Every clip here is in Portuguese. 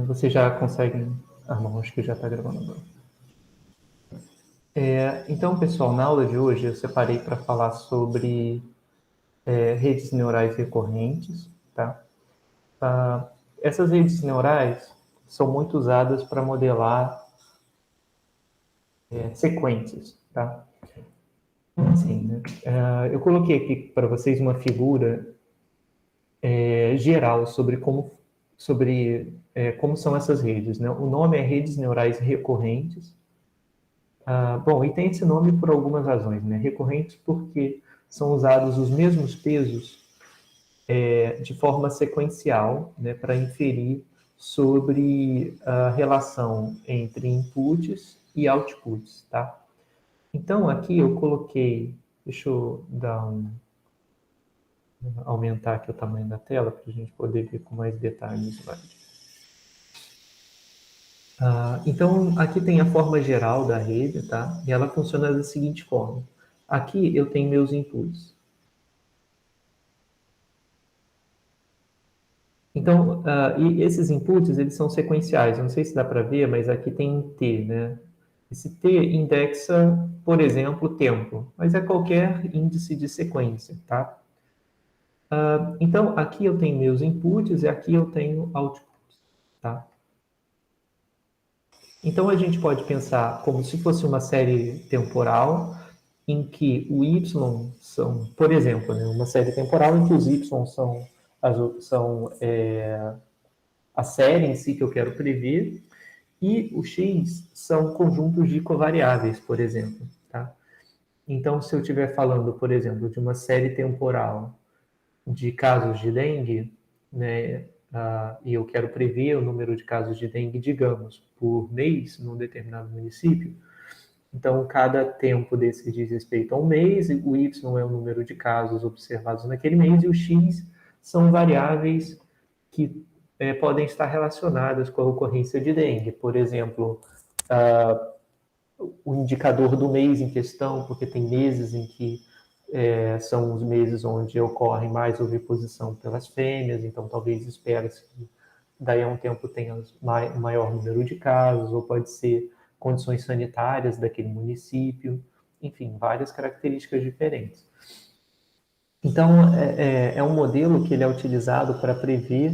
Vocês já conseguem... bom, acho que já está gravando agora. Então, pessoal, na aula de hoje eu separei para falar sobre redes neurais recorrentes, tá? Essas redes neurais são muito usadas para modelar sequências, tá? Assim, né? Eu coloquei aqui para vocês uma figura geral sobre como são essas redes, né? O nome é redes neurais recorrentes. Bom, e tem esse nome por algumas razões, né? Recorrentes porque são usados os mesmos pesos de forma sequencial, né, para inferir sobre a relação entre inputs e outputs, tá? Então, aqui eu coloquei, deixa eu aumentar aqui o tamanho da tela para a gente poder ver com mais detalhes o slide. Então, aqui tem a forma geral da rede, tá? E ela funciona da seguinte forma. Aqui eu tenho meus inputs. Então, e esses inputs, eles são sequenciais. Eu não sei se dá para ver, mas aqui tem um T, né? Esse T indexa, por exemplo, tempo, mas é qualquer índice de sequência, tá? Então, aqui eu tenho meus inputs e aqui eu tenho outputs, tá? Então, a gente pode pensar como se fosse uma série temporal em que o y são, por exemplo, né, uma série temporal em que os y são a série em si que eu quero prever e o x são conjuntos de covariáveis, por exemplo, tá? Então, se eu estiver falando, por exemplo, de uma série temporal de casos de dengue, né, e eu quero prever o número de casos de dengue, digamos, por mês, num determinado município, então cada tempo desse diz respeito a um mês, o y é o número de casos observados naquele mês, e o x são variáveis que podem estar relacionadas com a ocorrência de dengue. Por exemplo, o indicador do mês em questão, porque tem meses em que são os meses onde ocorre mais oviposição pelas fêmeas, então talvez espera-se que daí a um tempo tenha maior número de casos, ou pode ser condições sanitárias daquele município, enfim, várias características diferentes. Então, é um modelo que ele é utilizado para prever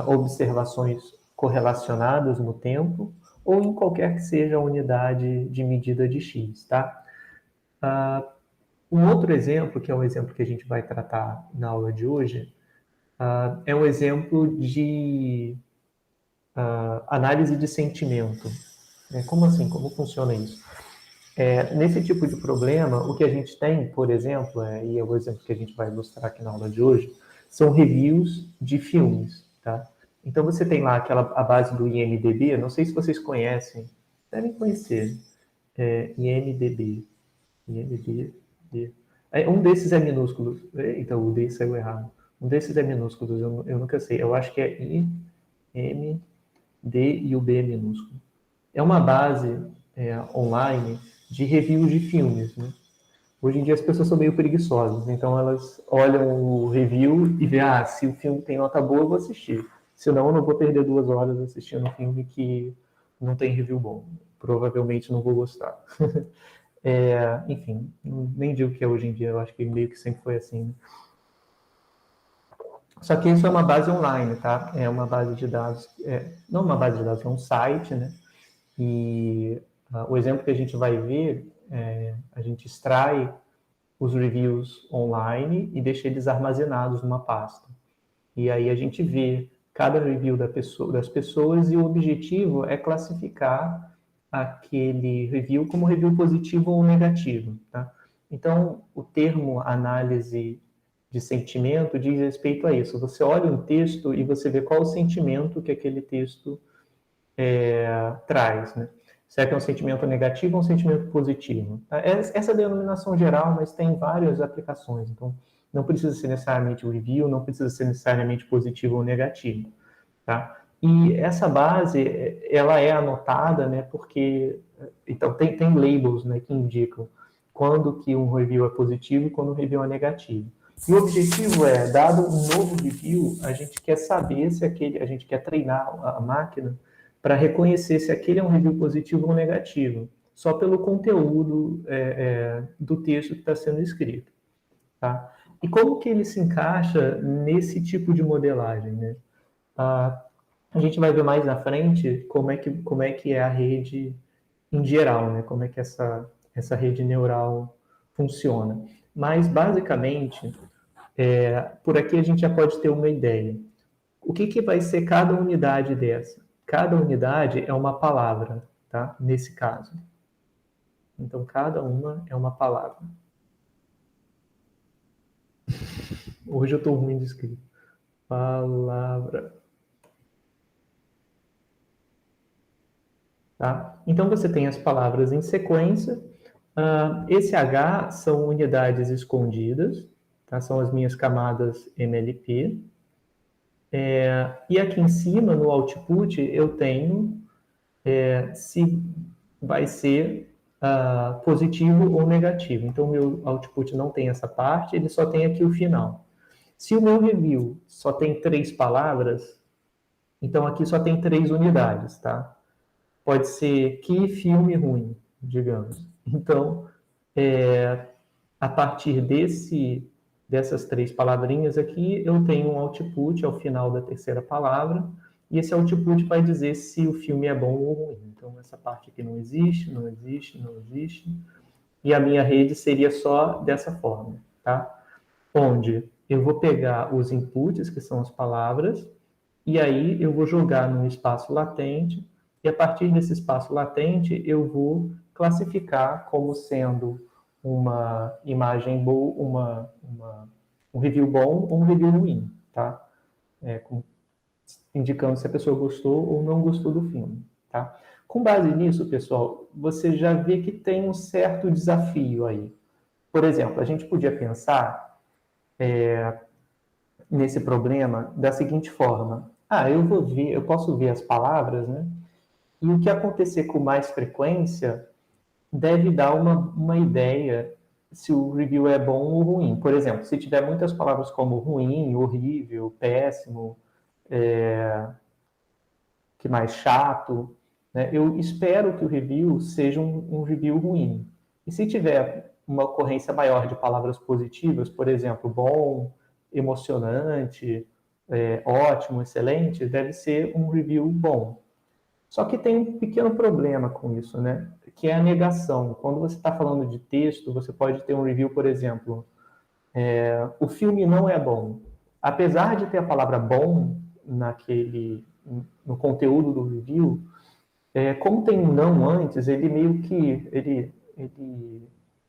observações correlacionadas no tempo, ou em qualquer que seja a unidade de medida de x, tá? Um outro exemplo, que é um exemplo que a gente vai tratar na aula de hoje, é um exemplo de análise de sentimento. Como assim? Como funciona isso? Nesse tipo de problema, o que a gente tem, por exemplo, e é o exemplo que a gente vai ilustrar aqui na aula de hoje, são reviews de filmes, tá? Então você tem lá a base do IMDb, não sei se vocês conhecem, devem conhecer, IMDb. Um desses é minúsculo. Então, o D saiu errado. Um desses é minúsculo, eu nunca sei. Eu acho que é I, M, D e o B é minúsculo. É uma base online de reviews de filmes, né? Hoje em dia as pessoas são meio preguiçosas, então elas olham o review e vê, se o filme tem nota boa, eu vou assistir. Senão eu não vou perder 2 horas assistindo um filme que não tem review bom. Provavelmente não vou gostar. Enfim, nem digo que é hoje em dia, eu acho que meio que sempre foi assim. Né? Só que isso é uma base online, tá? É uma base de dados, não uma base de dados, é um site, né? E o exemplo que a gente vai ver, a gente extrai os reviews online e deixa eles armazenados numa pasta. E aí a gente vê cada review das pessoas e o objetivo é classificar aquele review como review positivo ou negativo, tá? Então, o termo análise de sentimento diz respeito a isso. Você olha um texto e você vê qual o sentimento que aquele texto traz, né? Será que é um sentimento negativo ou um sentimento positivo? Essa é a denominação geral, mas tem várias aplicações. Então, não precisa ser necessariamente o review, não precisa ser necessariamente positivo ou negativo, tá? E essa base, ela é anotada, né, porque... Então, tem labels, né, que indicam quando que um review é positivo e quando um review é negativo. E o objetivo é, dado um novo review, a gente quer saber se aquele, a gente quer treinar a máquina para reconhecer se aquele é um review positivo ou negativo, só pelo conteúdo do texto que está sendo escrito. Tá? E como que ele se encaixa nesse tipo de modelagem? Né? A gente vai ver mais na frente como é que é a rede em geral, né? Como é que essa rede neural funciona. Mas, basicamente, por aqui a gente já pode ter uma ideia. O que, que vai ser cada unidade dessa? Cada unidade é uma palavra, tá? Nesse caso. Então, cada uma é uma palavra. Hoje eu estou ruim de escrito. Palavra. Tá? Então, você tem as palavras em sequência. Esse H são unidades escondidas, tá? São as minhas camadas MLP. E aqui em cima, no output, eu tenho se vai ser positivo ou negativo. Então, o meu output não tem essa parte, ele só tem aqui o final. Se o meu review só tem 3 palavras, então aqui só tem 3 unidades, tá? Pode ser que filme ruim, digamos. Então, a partir dessas 3 palavrinhas aqui, eu tenho um output ao final da terceira palavra, e esse output vai dizer se o filme é bom ou ruim. Então, essa parte aqui não existe, não existe, não existe. E a minha rede seria só dessa forma, tá? Onde eu vou pegar os inputs, que são as palavras, e aí eu vou jogar num espaço latente, e a partir desse espaço latente eu vou classificar como sendo uma imagem boa, um review bom ou um review ruim, tá? Indicando se a pessoa gostou ou não gostou do filme, tá? Com base nisso, pessoal, você já vê que tem um certo desafio aí. Por exemplo, a gente podia pensar nesse problema da seguinte forma: eu posso ver as palavras, né? E o que acontecer com mais frequência deve dar uma ideia se o review é bom ou ruim. Por exemplo, se tiver muitas palavras como ruim, horrível, péssimo, que mais chato, né? Eu espero que o review seja um review ruim. E se tiver uma ocorrência maior de palavras positivas, por exemplo, bom, emocionante, ótimo, excelente, deve ser um review bom. Só que tem um pequeno problema com isso, né? Que é a negação. Quando você está falando de texto, você pode ter um review, por exemplo, o filme não é bom. Apesar de ter a palavra bom no conteúdo do review, como tem um não antes, ele meio que ele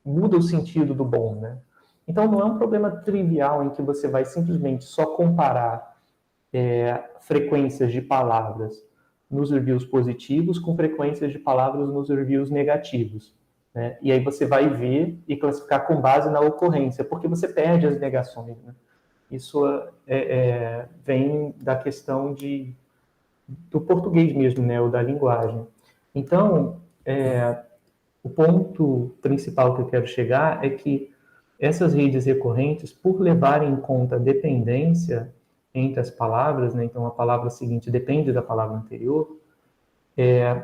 muda o sentido do bom, né? Então não é um problema trivial em que você vai simplesmente só comparar frequências de palavras nos reviews positivos com frequências de palavras nos reviews negativos. Né? E aí você vai ver e classificar com base na ocorrência, porque você perde as negações. Né? Isso vem da questão do português mesmo, né? Ou da linguagem. Então, o ponto principal que eu quero chegar é que essas redes recorrentes, por levarem em conta a dependência entre as palavras, né? Então a palavra seguinte depende da palavra anterior,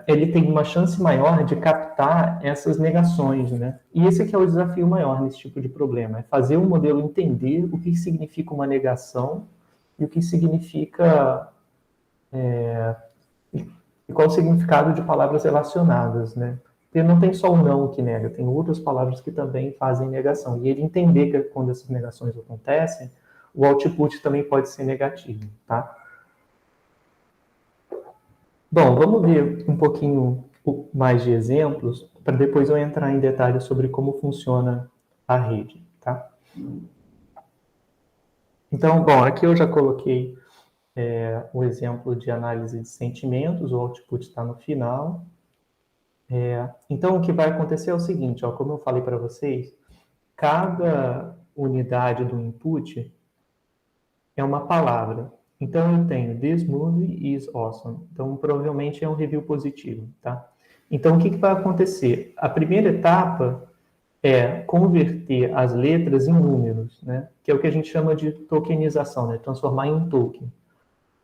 ele tem uma chance maior de captar essas negações, né? E esse aqui é o desafio maior nesse tipo de problema, é fazer o modelo entender o que significa uma negação e o que significa e qual o significado de palavras relacionadas, né? Porque não tem só o não que nega, tem outras palavras que também fazem negação. E ele entender que quando essas negações acontecem, o output também pode ser negativo, tá? Bom, vamos ver um pouquinho mais de exemplos, para depois eu entrar em detalhes sobre como funciona a rede, tá? Então, bom, aqui eu já coloquei o exemplo de análise de sentimentos, o output está no final. Então, o que vai acontecer é o seguinte, ó, como eu falei para vocês, cada unidade do input é uma palavra. Então, eu tenho "This movie is awesome". Então, provavelmente é um review positivo, tá? Então, o que vai acontecer? A primeira etapa é converter as letras em números, né? Que é o que a gente chama de tokenização, né? Transformar em um token.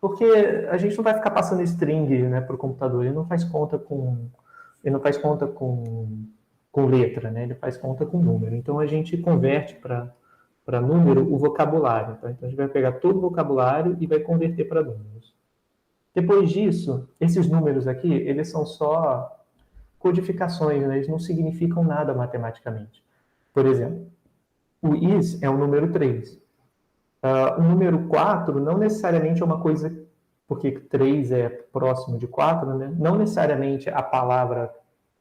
Porque a gente não vai ficar passando string, né, para o computador, ele não faz conta com letra, né? Ele faz conta com número. Então a gente converte para número o vocabulário. Tá? Então a gente vai pegar todo o vocabulário e vai converter para números. Depois disso, esses números aqui, eles são só codificações, né? Eles não significam nada matematicamente. Por exemplo, o is é o número 3. O número 4 não necessariamente é uma coisa, porque 3 é próximo de 4, né? Não necessariamente a palavra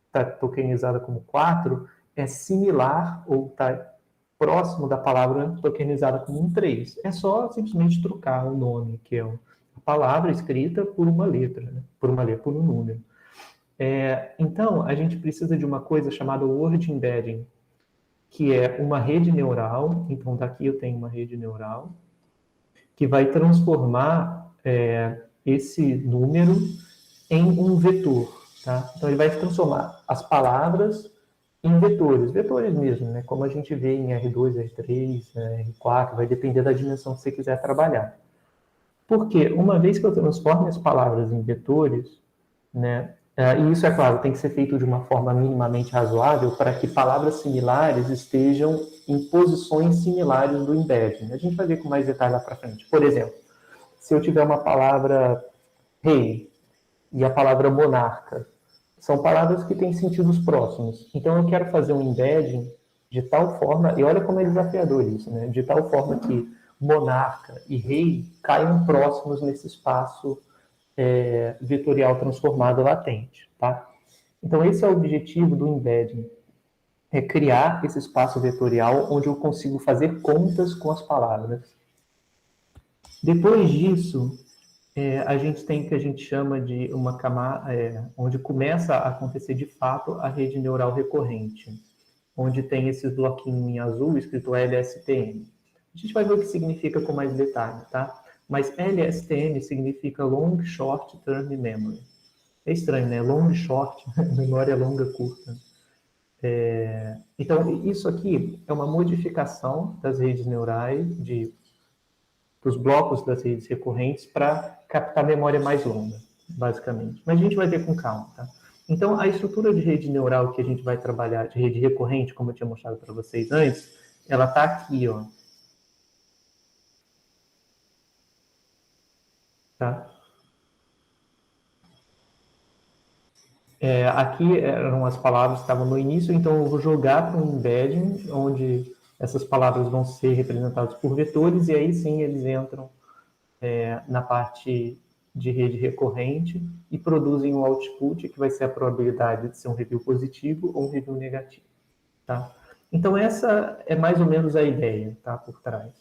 está tokenizada como 4 é similar ou está próximo da palavra tokenizada como um 3. É só simplesmente trocar o nome, que é a palavra escrita, por uma letra, né? Por um número. Então, a gente precisa de uma coisa chamada word embedding, que é uma rede neural. Então, daqui eu tenho uma rede neural que vai transformar esse número em um vetor. Tá? Então, ele vai transformar as palavras em vetores mesmo, né? Como a gente vê em R2, R3, R4, vai depender da dimensão que você quiser trabalhar. Porque uma vez que eu transforme as palavras em vetores, né? E isso, é claro, tem que ser feito de uma forma minimamente razoável para que palavras similares estejam em posições similares do embedding. A gente vai ver com mais detalhe lá para frente. Por exemplo, se eu tiver uma palavra rei e a palavra monarca, são palavras que têm sentidos próximos. Então, eu quero fazer um embedding de tal forma, e olha como é desafiador isso, né? De tal forma que monarca e rei caiam próximos nesse espaço vetorial transformado latente, tá? Então, esse é o objetivo do embedding, é criar esse espaço vetorial onde eu consigo fazer contas com as palavras. Depois disso, a gente tem o que a gente chama de uma camada, onde começa a acontecer de fato a rede neural recorrente, onde tem esses bloquinhos em azul escrito LSTM. A gente vai ver o que significa com mais detalhe, tá? Mas LSTM significa Long Short Term Memory. É estranho, né? Long short, memória longa curta. Então, isso aqui é uma modificação das redes neurais, dos blocos das redes recorrentes, para captar memória mais longa, basicamente. Mas a gente vai ver com calma, tá? Então, a estrutura de rede neural que a gente vai trabalhar, de rede recorrente, como eu tinha mostrado para vocês antes, ela está aqui, ó. Tá? Aqui eram as palavras que estavam no início, então eu vou jogar para um embedding, onde essas palavras vão ser representadas por vetores, e aí sim eles entram na parte de rede recorrente e produzem um output, que vai ser a probabilidade de ser um review positivo ou um review negativo. Tá? Então essa é mais ou menos a ideia, tá, por trás.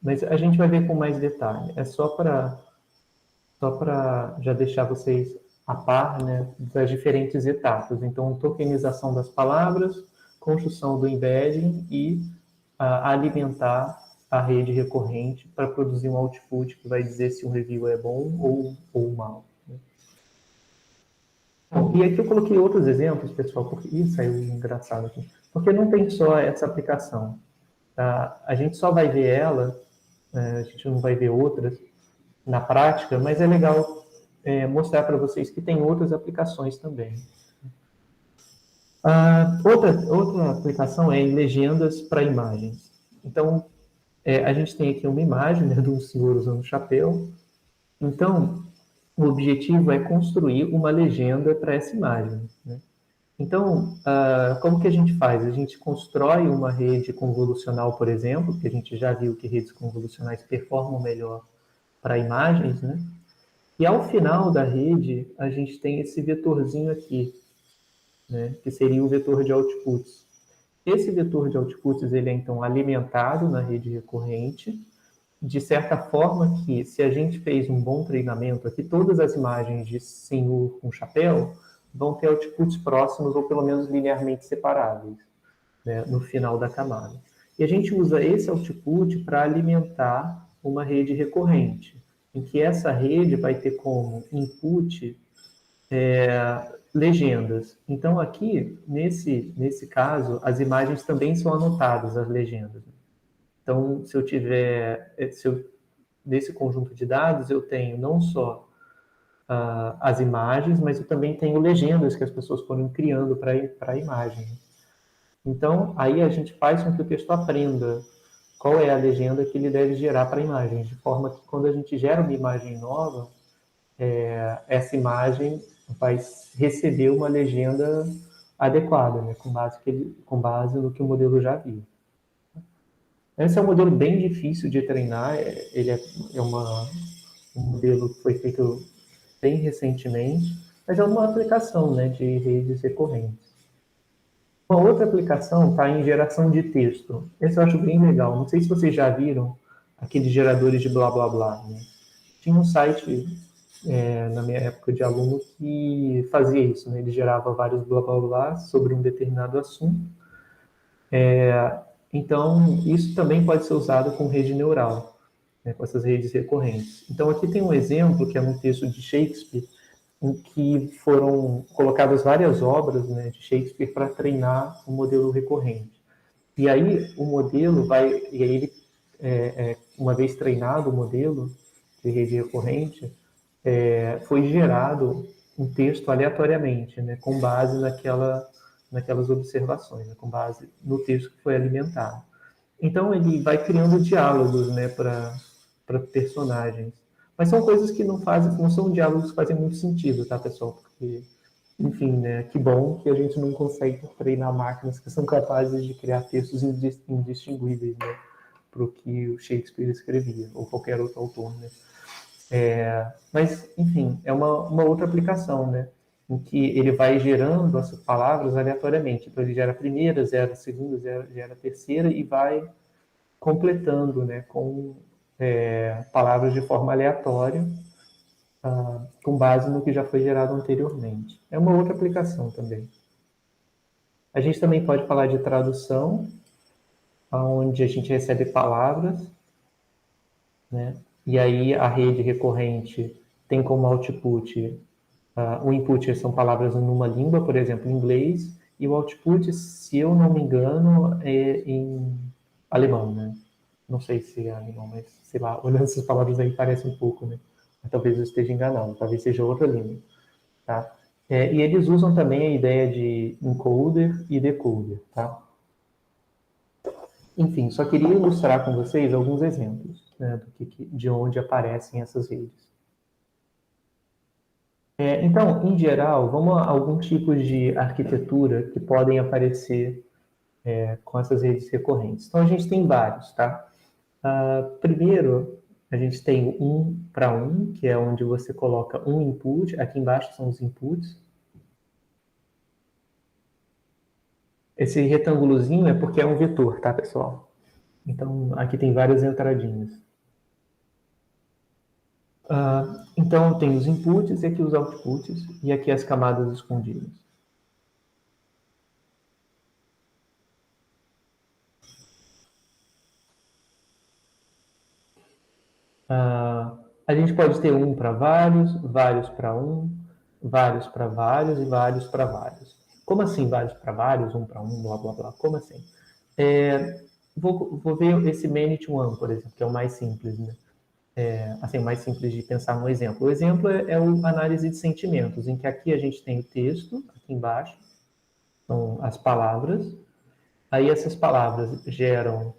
Mas a gente vai ver com mais detalhe. É só para já deixar vocês a par, né, das diferentes etapas. Então, tokenização das palavras, construção do embedding e alimentar a rede recorrente para produzir um output que vai dizer se um review é bom ou mal. Né? Bom, e aqui eu coloquei outros exemplos, pessoal, porque isso saiu engraçado aqui. Porque não tem só essa aplicação. Tá? A gente só vai ver ela, a gente não vai ver outras na prática, mas é legal mostrar para vocês que tem outras aplicações também. Outra aplicação é em legendas para imagens. Então, a gente tem aqui uma imagem, né, de um senhor usando um chapéu. Então, o objetivo é construir uma legenda para essa imagem. Né? Então, como que a gente faz? A gente constrói uma rede convolucional, por exemplo, que a gente já viu que redes convolucionais performam melhor para imagens, né? E ao final da rede, a gente tem esse vetorzinho aqui, né, que seria o vetor de outputs. Esse vetor de outputs ele é, então, alimentado na rede recorrente, de certa forma que, se a gente fez um bom treinamento aqui, todas as imagens de senhor com chapéu vão ter outputs próximos ou pelo menos linearmente separáveis, né, no final da camada. E a gente usa esse output para alimentar uma rede recorrente, em que essa rede vai ter como input legendas. Então, aqui, nesse caso, as imagens também são anotadas, as legendas. Então, se eu tiver, nesse conjunto de dados, eu tenho não só as imagens, mas eu também tenho legendas que as pessoas foram criando para a imagem. Então, aí a gente faz com que o texto aprenda qual é a legenda que ele deve gerar para a imagem, de forma que quando a gente gera uma imagem nova, essa imagem vai receber uma legenda adequada, né, com base no que o modelo já viu. Esse é um modelo bem difícil de treinar, ele um modelo que foi feito bem recentemente, mas é uma aplicação, né, de redes recorrentes. Uma outra aplicação está em geração de texto. Esse eu acho bem legal. Não sei se vocês já viram aqueles geradores de blá blá blá. Né? Tinha um site na minha época de aluno que fazia isso. Né? Ele gerava vários blá blá blá sobre um determinado assunto. Então, isso também pode ser usado com rede neural, né? Com essas redes recorrentes. Então, aqui tem um exemplo que é um texto de Shakespeare, em que foram colocadas várias obras, né, de Shakespeare para treinar um modelo recorrente. E aí o modelo uma vez treinado o modelo de rede recorrente, foi gerado um texto aleatoriamente, né, com base naquelas observações, né, com base no texto que foi alimentado. Então ele vai criando diálogos, né, para personagens. Mas são coisas que não são diálogos que fazem muito sentido, tá, pessoal? Porque, enfim, né, que bom que a gente não consegue treinar máquinas que são capazes de criar textos indistinguíveis, né, para o que o Shakespeare escrevia, ou qualquer outro autor, né? Mas, enfim, é uma outra aplicação, né? Em que ele vai gerando as palavras aleatoriamente. Então, ele gera a primeira, gera a segunda, gera a terceira e vai completando, né, com palavras de forma aleatória, com base no que já foi gerado anteriormente. É uma outra aplicação também. A gente também pode falar de tradução, onde a gente recebe palavras, né? E aí a rede recorrente tem como output, o input são palavras numa língua, por exemplo, inglês, e o output, se eu não me engano, é em alemão, né? Não sei se é alemão, mas sei lá, olhando essas palavras aí parece um pouco, né? Mas talvez eu esteja enganado, talvez seja outra língua, tá? E eles usam também a ideia de encoder e decoder, tá? Enfim, só queria ilustrar com vocês alguns exemplos, né, de onde aparecem essas redes. Então, em geral, vamos a alguns tipos de arquitetura que podem aparecer com essas redes recorrentes. Então, a gente tem vários, tá? Primeiro, a gente tem o 1 para 1, que é onde você coloca um input, aqui embaixo são os inputs. Esse retângulozinho é porque é um vetor, tá, pessoal? Então, aqui tem várias entradinhas. Então, tem os inputs e aqui os outputs, e aqui as camadas escondidas. A gente pode ter um para vários, vários para um, vários para vários e vários para vários. Como assim vários para vários, um para um, blá blá blá? Como assim? Vou ver esse many to one, por exemplo, que é o mais simples, né? Assim, o mais simples de pensar no exemplo. O exemplo é a análise de sentimentos, em que aqui a gente tem o texto, aqui embaixo, são as palavras. Aí essas palavras geram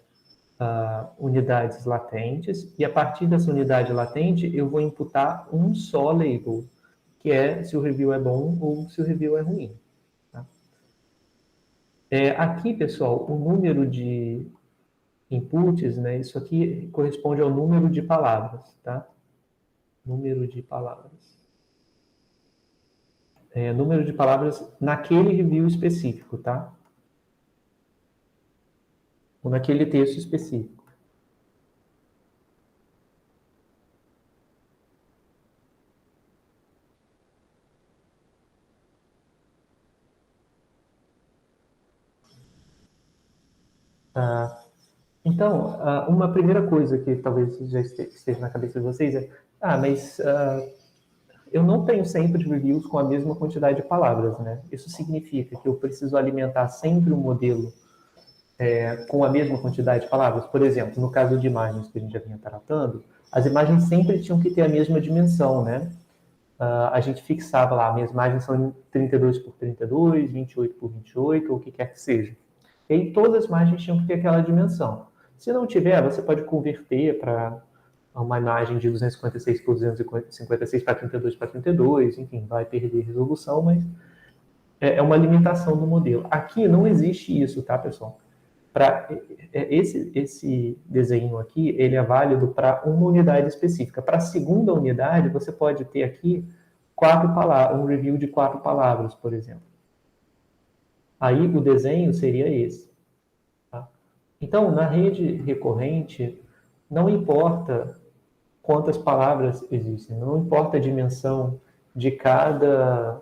unidades latentes, e a partir dessa unidade latente eu vou imputar um só label, que é se o review é bom ou se o review é ruim. Tá? Aqui, pessoal, o número de inputs, né, isso aqui corresponde ao número de palavras, tá? Número de palavras. Número de palavras naquele review específico, tá? Ou naquele texto específico. Então, uma primeira coisa que talvez já esteja na cabeça de vocês é, mas eu não tenho sempre reviews com a mesma quantidade de palavras, né? Isso significa que eu preciso alimentar sempre um modelo com a mesma quantidade de palavras. Por exemplo, no caso de imagens que a gente já vinha tratando, as imagens sempre tinham que ter a mesma dimensão, né? A gente fixava lá, minhas imagens são 32 por 32, 28 por 28, ou o que quer que seja. E aí todas as imagens tinham que ter aquela dimensão. Se não tiver, você pode converter para uma imagem de 256 por 256 para 32 para 32, enfim, vai perder resolução, mas é uma limitação do modelo. Aqui não existe isso, tá, pessoal? Esse desenho aqui, ele é válido para uma unidade específica. Para a segunda unidade, você pode ter aqui 4 palavras, um review de 4 palavras, por exemplo. Aí o desenho seria esse. Tá? Então, na rede recorrente, não importa quantas palavras existem, não importa a dimensão de cada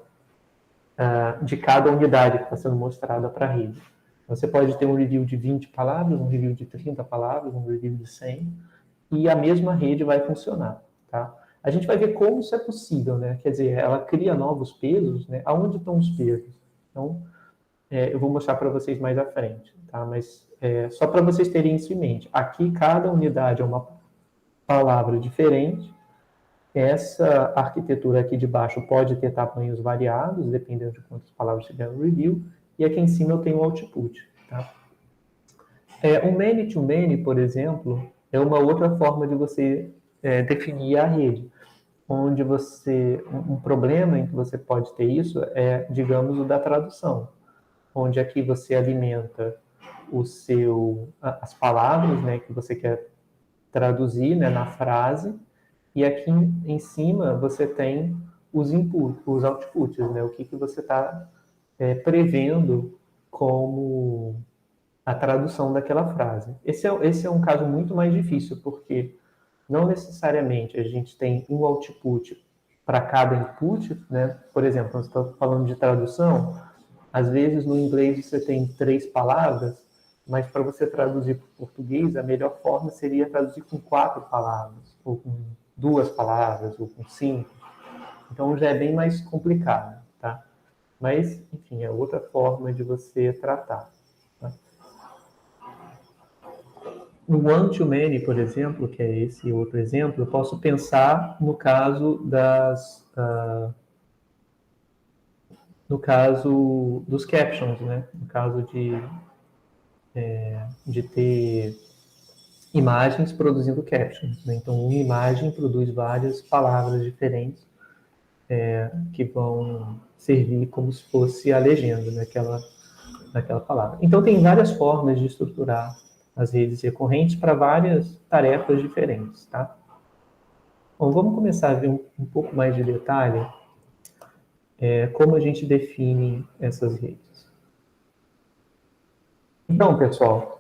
unidade que está sendo mostrada para a rede. Você pode ter um review de 20 palavras, um review de 30 palavras, um review de 100, e a mesma rede vai funcionar. Tá? A gente vai ver como isso é possível, né? Quer dizer, ela cria novos pesos, né? Aonde estão os pesos? Então, eu vou mostrar para vocês mais à frente, tá? Mas só para vocês terem isso em mente. Aqui, cada unidade é uma palavra diferente. Essa arquitetura aqui de baixo pode ter tamanhos variados, dependendo de quantas palavras tiver no review. E aqui em cima eu tenho o output. Tá? O many-to-many, por exemplo, é uma outra forma de você definir a rede. Onde um problema em que você pode ter isso é, digamos, o da tradução. Onde aqui você alimenta as palavras, né, que você quer traduzir, né, na frase, e aqui em cima você tem os inputs, os outputs, né, o que você está prevendo como a tradução daquela frase. Esse é um caso muito mais difícil, porque não necessariamente a gente tem um output para cada input, né? Por exemplo, nós estamos falando de tradução, às vezes no inglês você tem 3 palavras, mas para você traduzir para o português, a melhor forma seria traduzir com 4 palavras, ou com 2 palavras, ou com 5. Então já é bem mais complicado, tá? Mas, enfim, é outra forma de você tratar. Tá? No one-to-many, por exemplo, que é esse outro exemplo, eu posso pensar no caso no caso dos captions, né? No caso de ter imagens produzindo captions. Né? Então, uma imagem produz várias palavras diferentes que vão servir como se fosse a legenda daquela palavra. Então, tem várias formas de estruturar as redes recorrentes para várias tarefas diferentes, tá? Bom, vamos começar a ver um pouco mais de detalhe como a gente define essas redes. Então, pessoal,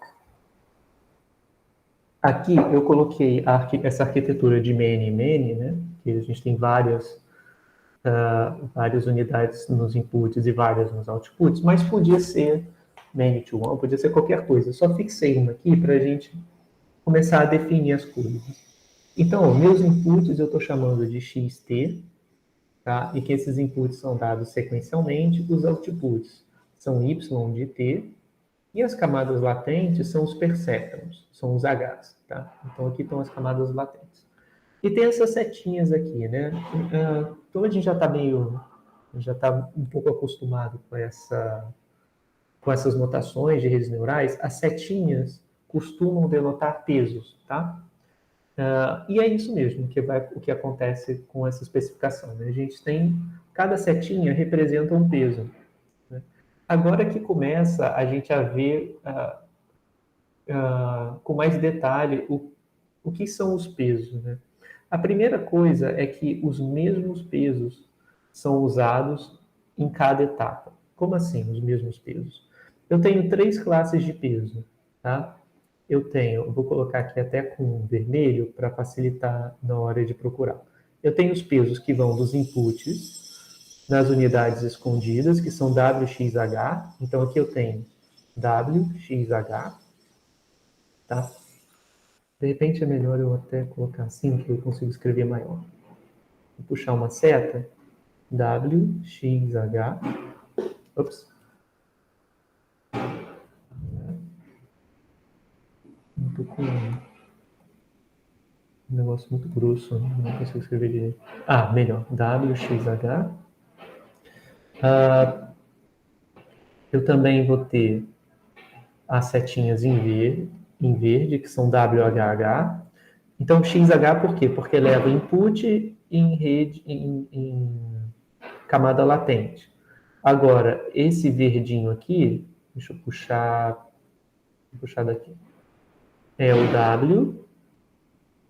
aqui eu coloquei essa arquitetura de many-many, né? Que a gente tem várias unidades nos inputs e várias nos outputs, mas podia ser many to one, podia ser qualquer coisa. Eu só fixei uma aqui para a gente começar a definir as coisas. Então, meus inputs eu estou chamando de xt, tá? E que esses inputs são dados sequencialmente, os outputs são y de t, e as camadas latentes são os perceptrons, são os Hs, tá? Então, aqui estão as camadas latentes. E tem essas setinhas aqui, né? Então, a gente já está um pouco acostumado com essas notações de redes neurais. As setinhas costumam denotar pesos, tá? E é isso mesmo o que acontece com essa especificação. Né? A gente tem, cada setinha representa um peso. Né? Agora que começa a gente a ver com mais detalhe o que são os pesos. Né? A primeira coisa é que os mesmos pesos são usados em cada etapa. Como assim, os mesmos pesos? Eu tenho 3 classes de peso, tá? Vou colocar aqui até com vermelho para facilitar na hora de procurar. Eu tenho os pesos que vão dos inputs nas unidades escondidas, que são WXH. Então aqui eu tenho WXH, tá? De repente é melhor eu até colocar assim, que eu consigo escrever maior. puxar uma seta, W, X, H. Ops. Estou com um negócio muito grosso, não consigo escrever direito. Melhor. W, X, H. Eu também vou ter as setinhas em verde, que são WHH. Então, XH por quê? Porque leva input em rede, em camada latente. Agora, esse verdinho aqui, deixa eu puxar daqui, é o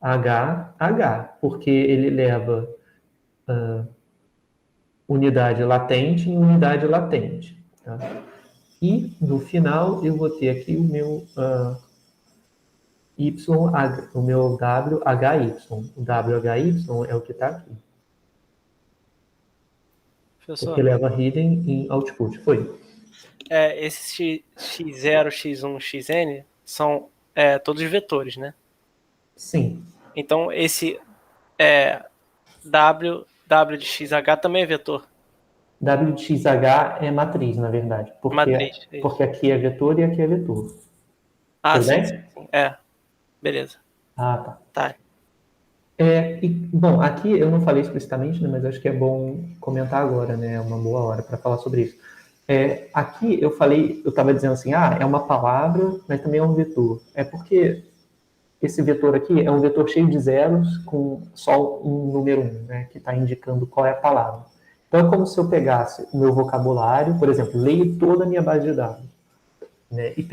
WHH, porque ele leva unidade latente em unidade latente. Tá? E, no final, eu vou ter aqui o meu o meu WHY. O WHY é o que está aqui. Professor, Porque leva hidden em output. Foi. Esses X0, X1, Xn são todos vetores, né? Sim. Então, esse W de XH também é vetor. W de XH é matriz, na verdade. Matriz. Porque aqui é vetor e aqui é vetor. Tudo Sim, bem? sim. Beleza. Tá. Tá. Bom, aqui eu não falei explicitamente, né, mas acho que é bom comentar agora, né? É uma boa hora para falar sobre isso. Aqui eu estava dizendo assim, é uma palavra, mas também é um vetor. É porque esse vetor aqui é um vetor cheio de zeros com só um número 1, né, que está indicando qual é a palavra. Então é como se eu pegasse o meu vocabulário, por exemplo, leio toda a minha base de dados, né, e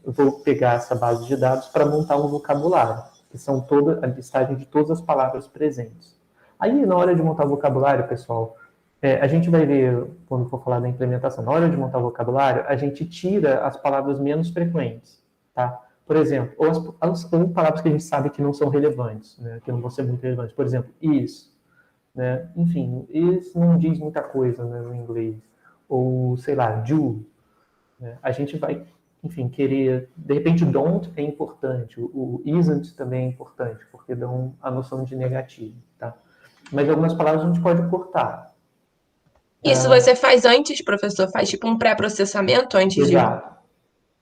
vou pegar essa base de dados para montar um vocabulário, que são toda a listagem de todas as palavras presentes. Aí, na hora de montar o vocabulário, pessoal, a gente vai ver, quando for falar da implementação, na hora de montar o vocabulário, a gente tira as palavras menos frequentes, tá? Por exemplo, ou as palavras que a gente sabe que não são relevantes, né, que não vão ser muito relevantes. Por exemplo, is, né? Enfim, is não diz muita coisa, né, no inglês. Ou, sei lá, do. Né? A gente vai, enfim, querer... De repente, don't é importante. O isn't também é importante, porque dão a noção de negativo, tá? Mas algumas palavras a gente pode cortar. Isso você faz antes, professor? Faz tipo um pré-processamento antes de... Exato.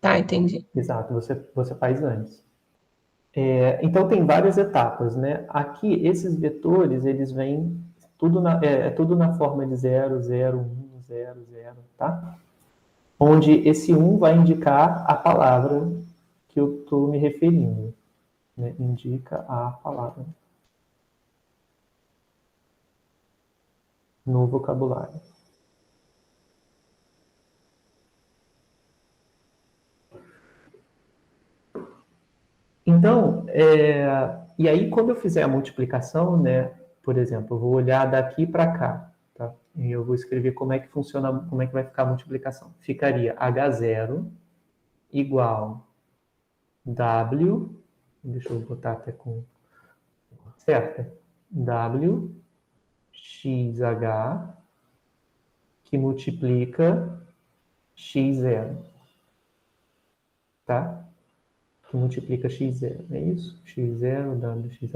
Tá, entendi. Exato, você faz antes. Então, tem várias etapas, né? Aqui, esses vetores, eles vêm tudo na forma de 0, 0, 1, 0, 0, tá? Onde esse 1 vai indicar a palavra que eu estou me referindo. Né? Indica a palavra no vocabulário. Então, e aí quando eu fizer a multiplicação, né, por exemplo, eu vou olhar daqui para cá, tá? E eu vou escrever como é que funciona, como é que vai ficar a multiplicação. Ficaria H0 igual W, deixa eu botar até com certa, W XH que multiplica X0, tá? Que multiplica x0, é isso? x0, wxh,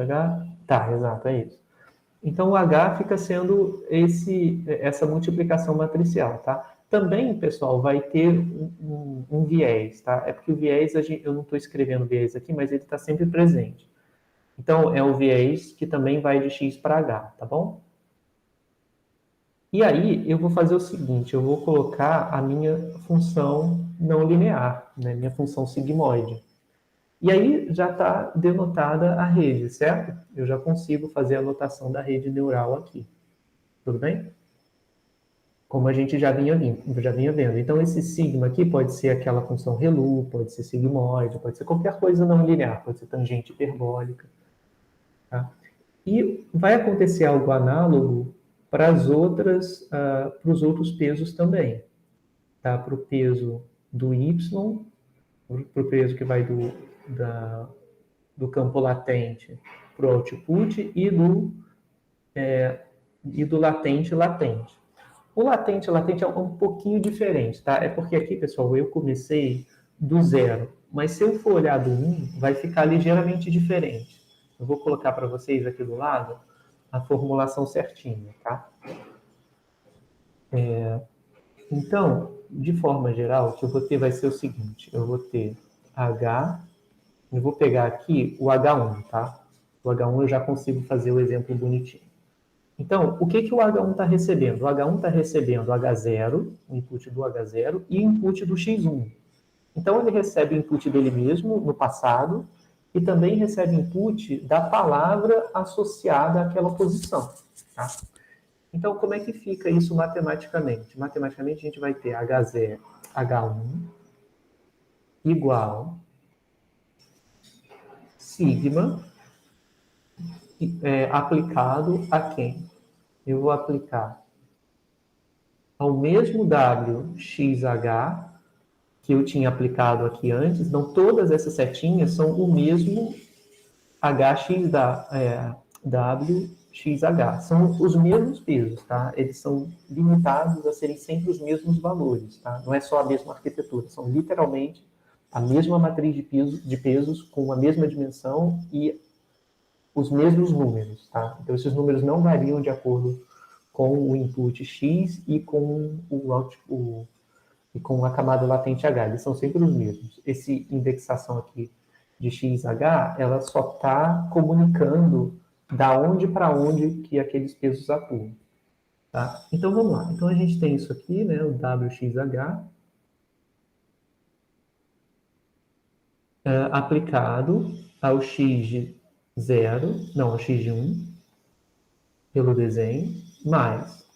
tá, exato, é isso. Então, o h fica sendo essa multiplicação matricial, tá? Também, pessoal, vai ter um viés, tá? É porque o viés, eu não estou escrevendo viés aqui, mas ele está sempre presente. Então, é o viés que também vai de x para h, tá bom? E aí, eu vou fazer o seguinte, eu vou colocar a minha função não linear, né? Minha função sigmoide. E aí já está denotada a rede, certo? Eu já consigo fazer a anotação da rede neural aqui. Tudo bem? Como a gente já vinha vendo. Então, esse sigma aqui pode ser aquela função ReLU, pode ser sigmoide, pode ser qualquer coisa não linear, pode ser tangente hiperbólica. Tá? E vai acontecer algo análogo para os outros pesos também. Tá? Para o peso do y, para o peso que vai do campo latente para o output e do latente. O latente é um pouquinho diferente, tá? É porque aqui, pessoal, eu comecei do 0, mas se eu for olhar do 1, vai ficar ligeiramente diferente. Eu vou colocar para vocês aqui do lado a formulação certinha, tá? Então, de forma geral, o que eu vou ter vai ser o seguinte, eu vou ter H, eu vou pegar aqui o H1, tá? O H1 eu já consigo fazer o exemplo bonitinho. Então, o que o H1 está recebendo? O H1 está recebendo H0, o input do H0, e input do X1. Então, ele recebe o input dele mesmo, no passado, e também recebe input da palavra associada àquela posição. Tá? Então, como é que fica isso matematicamente? Matematicamente, a gente vai ter H0, H1 igual sigma aplicado a quem? Eu vou aplicar ao mesmo WXH que eu tinha aplicado aqui antes. Então, todas essas setinhas são o mesmo WXH. São os mesmos pesos, tá? Eles são limitados a serem sempre os mesmos valores, tá? Não é só a mesma arquitetura, são literalmente a mesma matriz de pesos com a mesma dimensão e os mesmos números, tá? Então, esses números não variam de acordo com o input X e com o output, e com a camada latente H, eles são sempre os mesmos. Esse indexação aqui de XH, ela só está comunicando da onde para onde que aqueles pesos atuam. Tá? Então, vamos lá. Então, a gente tem isso aqui, né, o WXH, aplicado ao X de 0, não, ao X de 1, pelo desenho, mais.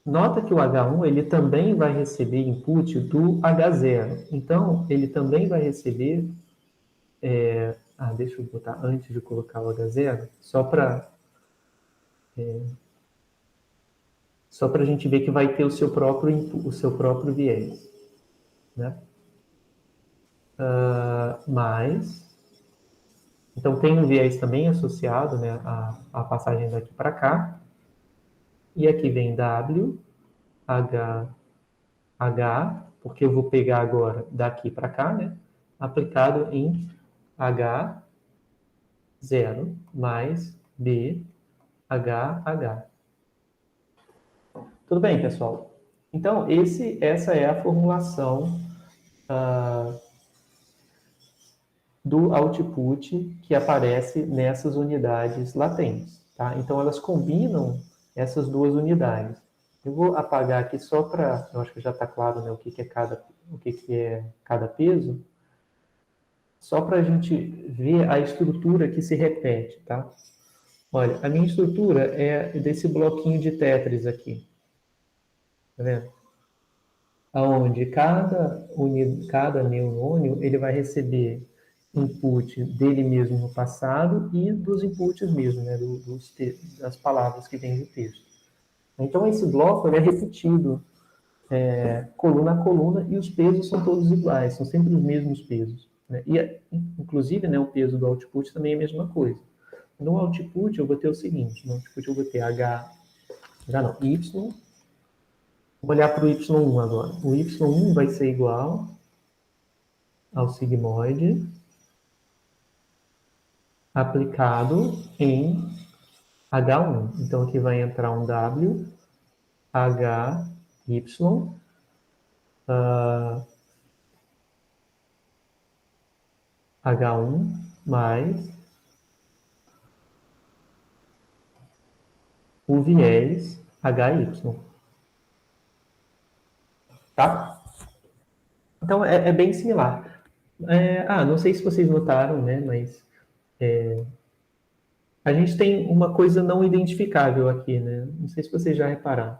Nota que o H1 ele também vai receber input do H0. Então, ele também vai receber... deixa eu botar antes de colocar o H0, só para a gente ver que vai ter o seu próprio viés. Né? Mas... Então, tem um viés também associado, né, à passagem daqui para cá. E aqui vem W, H, H, porque eu vou pegar agora daqui para cá, né? Aplicado em H, 0, mais B, H, H. Tudo bem, pessoal? Então, essa é a formulação do output que aparece nessas unidades latentes. Tá? Então, elas combinam essas duas unidades. Eu vou apagar aqui só para... Eu acho que já está claro, né, o que é cada peso. Só para a gente ver a estrutura que se repete. Tá? Olha, a minha estrutura é desse bloquinho de Tetris aqui. Tá vendo? Onde cada neurônio ele vai receber input dele mesmo no passado e dos inputs mesmo, né, das palavras que vêm do texto. Então, esse bloco ele é repetido coluna a coluna e os pesos são todos iguais, são sempre os mesmos pesos. Né? E, inclusive, né, o peso do output também é a mesma coisa. No output, eu vou ter o seguinte, no output eu vou ter Y. Vou olhar para o Y1 agora. O Y1 vai ser igual ao sigmoide aplicado em H1. Então, aqui vai entrar um W, H, Y, H1 mais o viés HY. Tá? Então, é bem similar. Não sei se vocês notaram, né, mas a gente tem uma coisa não identificável aqui, né? Não sei se vocês já repararam.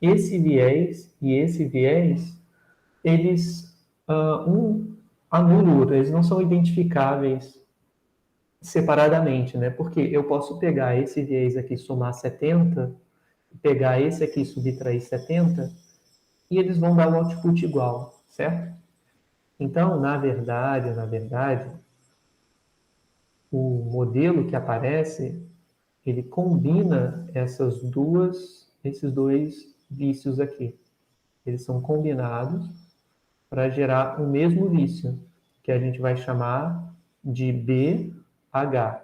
Esse viés e esse viés, eles, um anula o outro, eles não são identificáveis separadamente, né? Porque eu posso pegar esse viés aqui, somar 70, pegar esse aqui e subtrair 70, e eles vão dar um output igual, certo? Então, na verdade, o modelo que aparece, ele combina esses dois vícios aqui. Eles são combinados para gerar o mesmo vício, que a gente vai chamar de BH.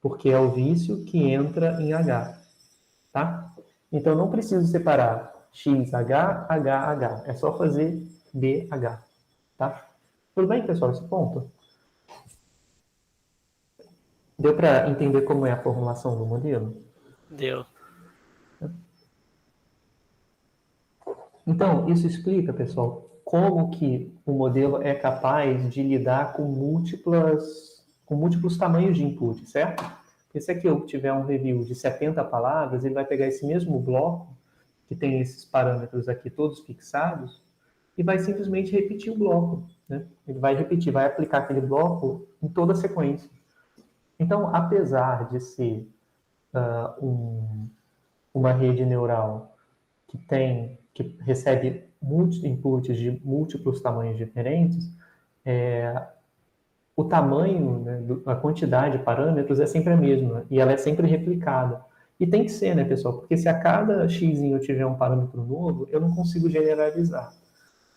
porque é o vício que entra em H, tá? Então, não preciso separar XH, HH, é só fazer BH, tá? Tudo bem, pessoal, esse ponto? Deu para entender como é a formulação do modelo? Deu. Então, isso explica, pessoal, como que o modelo é capaz de lidar com múltiplos tamanhos de input, certo? Porque se aqui eu tiver um review de 70 palavras, ele vai pegar esse mesmo bloco, que tem esses parâmetros aqui todos fixados, e vai simplesmente repetir o bloco, né? Ele vai repetir, vai aplicar aquele bloco em toda a sequência. Então, apesar de ser uma rede neural que recebe muitos inputs de múltiplos tamanhos diferentes, o tamanho, né, a quantidade de parâmetros é sempre a mesma e ela é sempre replicada. E tem que ser, né, pessoal? Porque se a cada x eu tiver um parâmetro novo, eu não consigo generalizar.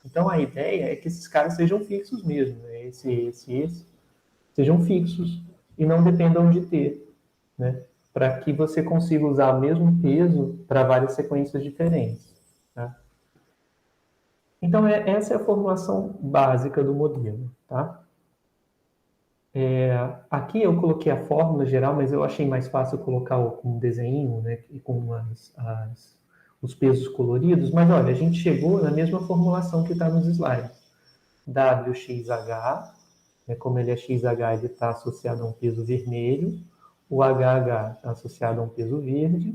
Então a ideia é que esses caras sejam fixos mesmo, né? Esse, sejam fixos e não dependam de ter, né? Para que você consiga usar o mesmo peso para várias sequências diferentes. Tá? Então, essa é a formulação básica do modelo. Tá? Aqui eu coloquei a fórmula geral, mas eu achei mais fácil colocar com um desenho, né, e com os pesos coloridos. Mas olha, a gente chegou na mesma formulação que está nos slides. WXH, né, como ele é XH, ele está associado a um peso vermelho, o HH está associado a um peso verde,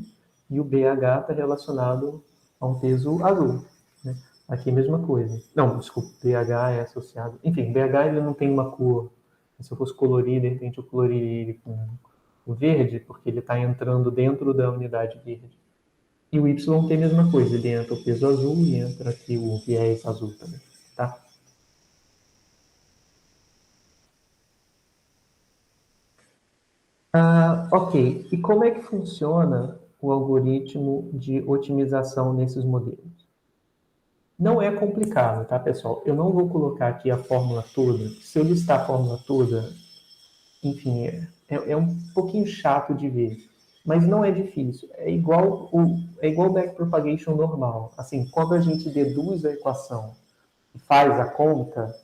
e o BH está relacionado a um peso azul. Né? Aqui a mesma coisa. Não, desculpa, BH é associado... Enfim, BH ele não tem uma cor. Se eu fosse colorir, de repente eu coloriria ele com o verde, porque ele está entrando dentro da unidade verde. E o Y tem a mesma coisa, ele entra o peso azul e entra aqui o viés azul também. Tá? Ok, e como é que funciona o algoritmo de otimização nesses modelos? Não é complicado, tá, pessoal? Eu não vou colocar aqui a fórmula toda. Se eu listar a fórmula toda, enfim, é um pouquinho chato de ver, mas não é difícil. É igual o backpropagation normal. Assim, quando a gente deduz a equação e faz a conta,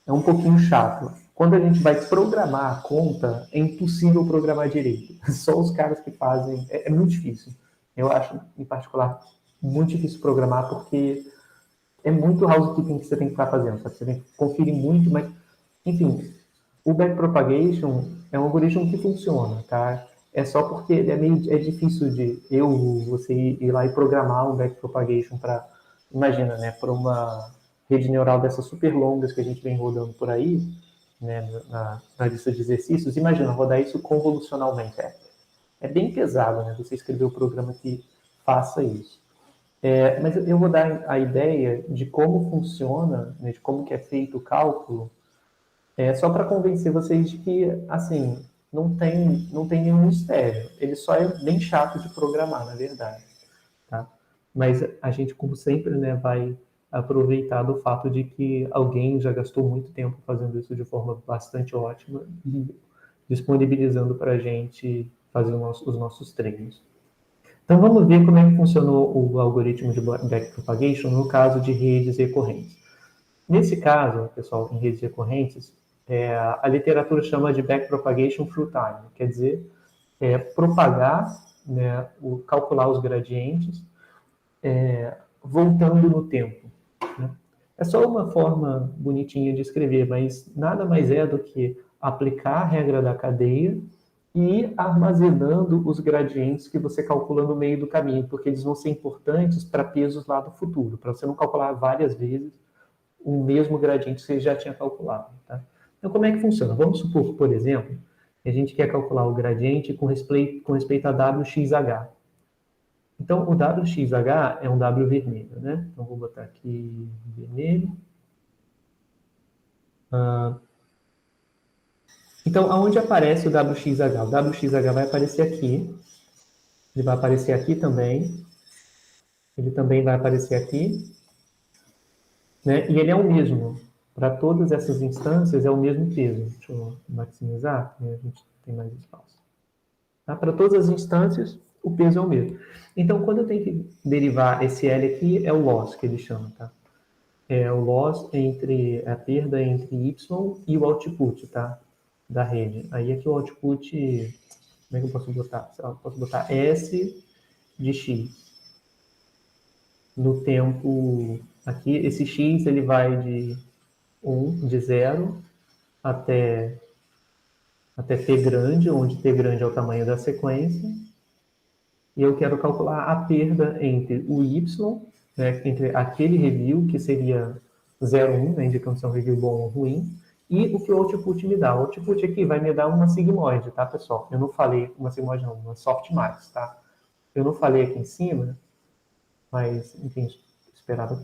é um pouquinho chato. Quando a gente vai programar a conta, é impossível programar direito. Só os caras que fazem. É muito difícil. Eu acho, em particular, muito difícil programar, porque é muito housekeeping que você tem que ficar fazendo. Sabe? Você tem que conferir muito, mas, enfim, o backpropagation é um algoritmo que funciona, tá? É só porque ele é difícil de você ir lá e programar um backpropagation para, imagina, né, para uma rede neural dessas super longas que a gente vem rodando por aí, né, na lista de exercícios. Imagina rodar isso convolucionalmente. É bem pesado, né? Você escrever o programa que faça isso. Mas eu vou dar a ideia de como funciona, né, de como que é feito o cálculo, só para convencer vocês de que, assim, não tem nenhum mistério. Ele só é bem chato de programar, na verdade. Tá? Mas a gente, como sempre, né, vai aproveitar do fato de que alguém já gastou muito tempo fazendo isso de forma bastante ótima e disponibilizando para a gente fazer os nossos treinos. Então vamos ver como é que funcionou o algoritmo de backpropagation no caso de redes recorrentes. Nesse caso, pessoal, em redes recorrentes, a literatura chama de backpropagation through time, quer dizer, propagar, né, calcular os gradientes voltando no tempo. Né? É só uma forma bonitinha de escrever, mas nada mais é do que aplicar a regra da cadeia e ir armazenando os gradientes que você calcula no meio do caminho, porque eles vão ser importantes para pesos lá do futuro, para você não calcular várias vezes o mesmo gradiente que você já tinha calculado. Tá? Então, como é que funciona? Vamos supor, por exemplo, que a gente quer calcular o gradiente com respeito a WXH. Então, o WXH é um W vermelho, né? Então, vou botar aqui vermelho. Então, aonde aparece o WXH? O WXH vai aparecer aqui. Ele vai aparecer aqui também. Ele também vai aparecer aqui. Né? E ele é o mesmo. Para todas essas instâncias, é o mesmo peso. Deixa eu maximizar, né? A gente tem mais espaço. Tá? Para todas as instâncias, o peso é o mesmo. Então, quando eu tenho que derivar esse L aqui, é o loss que ele chama, tá? É o loss entre a perda entre Y e o output, tá? Da rede. Aí aqui o output, como é que eu posso botar? Eu posso botar S de X. No tempo, aqui, esse X ele vai de 0 até T grande, onde T grande é o tamanho da sequência. E eu quero calcular a perda entre o Y, né, entre aquele review, que seria 0,1, né, indicando se é um review bom ou ruim, e o que o output me dá. O output aqui vai me dar uma sigmoide, tá, pessoal? Eu não falei uma sigmoide não, uma softmax, tá? Eu não falei aqui em cima, mas, enfim, esperava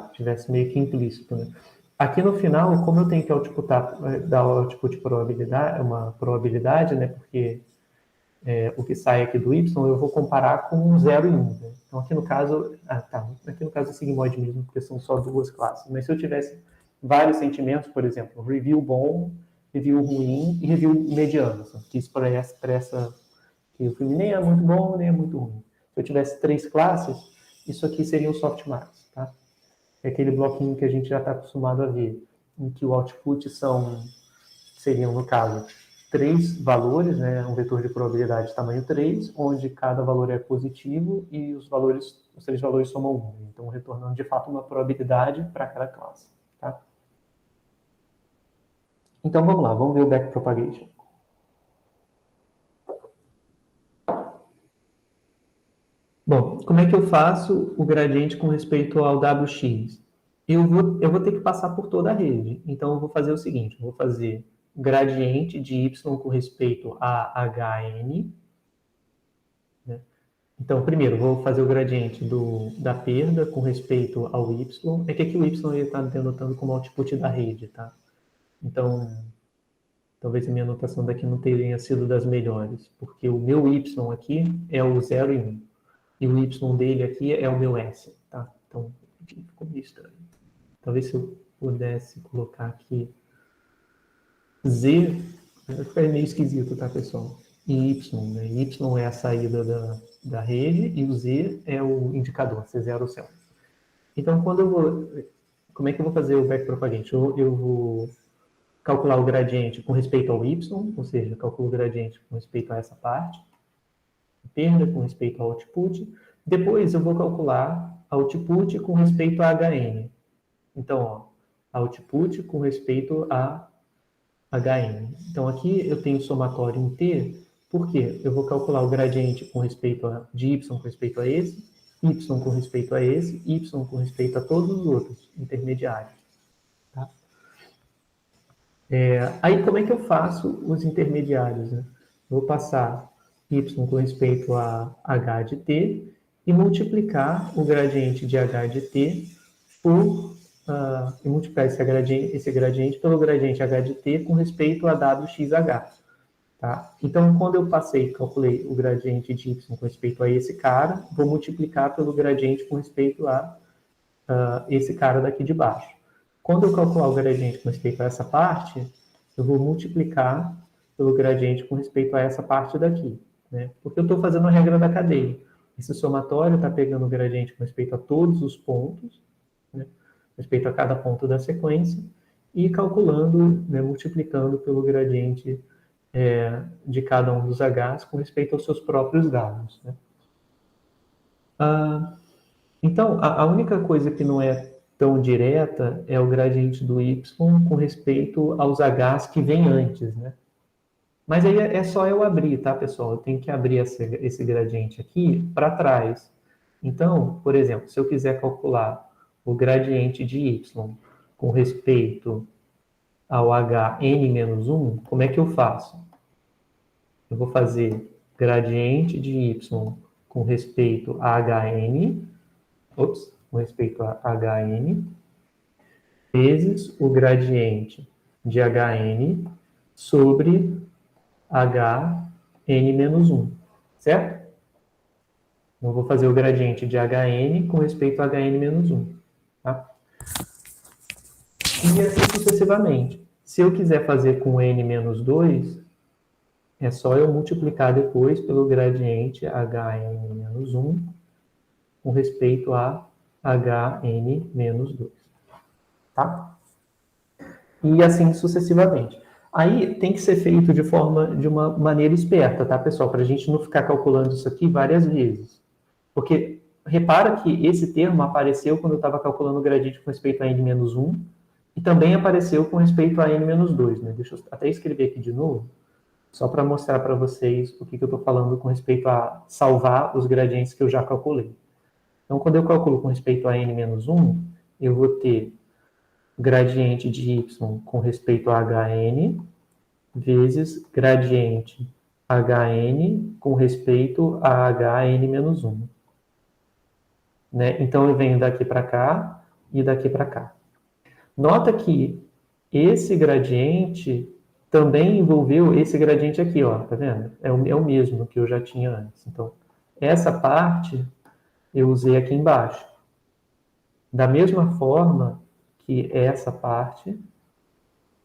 que tivesse meio que implícito, né? Aqui no final, como eu tenho que outputar, dar output probabilidade, uma probabilidade, né, porque o que sai aqui do y, eu vou comparar com 0 e 1. Né? Então, aqui no caso, aqui no caso é sigmoide mesmo, porque são só duas classes. Mas se eu tivesse vários sentimentos, por exemplo, review bom, review ruim e review mediano, que expressa que o filme nem é muito bom, nem é muito ruim. Se eu tivesse 3 classes, isso aqui seria um softmax, tá? É aquele bloquinho que a gente já está acostumado a ver, em que o output seriam, no caso, 3 valores, né, um vetor de probabilidade de tamanho 3, onde cada valor é positivo e os 3 valores somam 1. Então, retornando, de fato, uma probabilidade para cada classe. Tá? Então, vamos lá, vamos ver o backpropagation. Bom, como é que eu faço o gradiente com respeito ao WX? Eu vou ter que passar por toda a rede. Então, eu vou fazer o seguinte, eu vou fazer gradiente de y com respeito a Hn. Né? Então, primeiro, vou fazer o gradiente da perda com respeito ao y. É que aqui o y está denotando como output da rede, tá? Então, talvez a minha anotação daqui não tenha sido das melhores, porque o meu y aqui é o 0 e 1. E o y dele aqui é o meu s, tá? Então, ficou meio estranho. Talvez se eu pudesse colocar aqui Z, vai ficar meio esquisito, tá, pessoal? E Y, né? Y é a saída da rede e o Z é o indicador, C0 ou C1. Então, como é que eu vou fazer o backpropagate? Eu vou calcular o gradiente com respeito ao Y, ou seja, calculo o gradiente com respeito a essa parte, perda com respeito ao output. Depois eu vou calcular output com respeito a Hn. Então, ó, output com respeito a Hn. Então, aqui eu tenho somatório em T, porque eu vou calcular o gradiente de y com respeito a esse, y com respeito a esse, y com respeito a todos os outros intermediários. Tá? Aí, como é que eu faço os intermediários? Né? Eu vou passar y com respeito a h de t e multiplicar o gradiente de h de t e multiplicar esse gradiente pelo gradiente h de t com respeito a wxh. Tá? Então, quando eu calculei o gradiente de y com respeito a esse cara, vou multiplicar pelo gradiente com respeito a esse cara daqui de baixo. Quando eu calcular o gradiente com respeito a essa parte, eu vou multiplicar pelo gradiente com respeito a essa parte daqui. Né? Porque eu estou fazendo a regra da cadeia. Esse somatório está pegando o gradiente com respeito a todos os pontos, né? Respeito a cada ponto da sequência, e calculando, né, multiplicando pelo gradiente de cada um dos Hs com respeito aos seus próprios galhos. Né? Então, a única coisa que não é tão direta é o gradiente do y com respeito aos Hs que vem antes, né? Mas aí é só eu abrir, tá, pessoal? Eu tenho que abrir esse gradiente aqui para trás. Então, por exemplo, se eu quiser calcular o gradiente de y com respeito ao Hn-1, como é que eu faço? Eu vou fazer gradiente de y com respeito a Hn, com respeito a Hn, vezes o gradiente de Hn sobre Hn-1, certo? Então, eu vou fazer o gradiente de Hn com respeito a Hn-1. Tá? E assim sucessivamente. Se eu quiser fazer com n menos 2, é só eu multiplicar depois pelo gradiente Hn menos 1 com respeito a Hn menos 2. Tá? E assim sucessivamente. Aí tem que ser feito de uma maneira esperta, tá, pessoal? Para a gente não ficar calculando isso aqui várias vezes. Porque repara que esse termo apareceu quando eu estava calculando o gradiente com respeito a n menos 1 e também apareceu com respeito a n menos 2. Né? Deixa eu até escrever aqui de novo, só para mostrar para vocês o que eu estou falando com respeito a salvar os gradientes que eu já calculei. Então, quando eu calculo com respeito a n menos 1, eu vou ter gradiente de y com respeito a Hn vezes gradiente Hn com respeito a Hn menos 1. Né? Então, eu venho daqui para cá e daqui para cá. Nota que esse gradiente também envolveu esse gradiente aqui, ó, tá vendo? É o mesmo que eu já tinha antes. Então, essa parte eu usei aqui embaixo. Da mesma forma que essa parte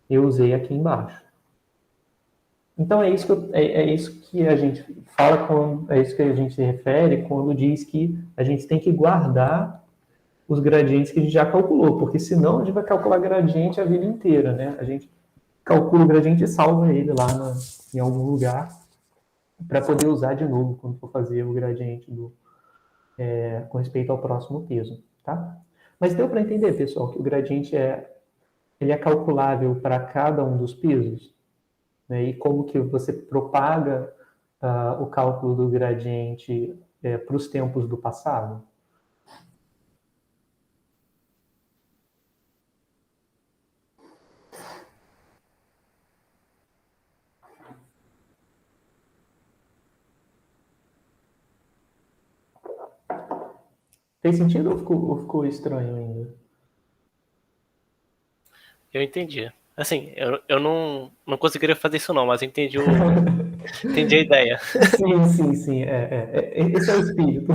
eu usei aqui embaixo. Então é isso que a gente fala, é isso que a gente se refere quando diz que a gente tem que guardar os gradientes que a gente já calculou, porque senão a gente vai calcular gradiente a vida inteira, né? A gente calcula o gradiente e salva ele lá em algum lugar para poder usar de novo quando for fazer o gradiente com respeito ao próximo peso, tá? Mas deu para entender, pessoal, que o gradiente ele é calculável para cada um dos pesos? Né? E como que você propaga o cálculo do gradiente para os tempos do passado? Fez sentido ou ficou estranho ainda? Eu entendi. Assim, eu não conseguiria fazer isso não, mas entendi entendi a ideia. Sim. Esse é o espírito.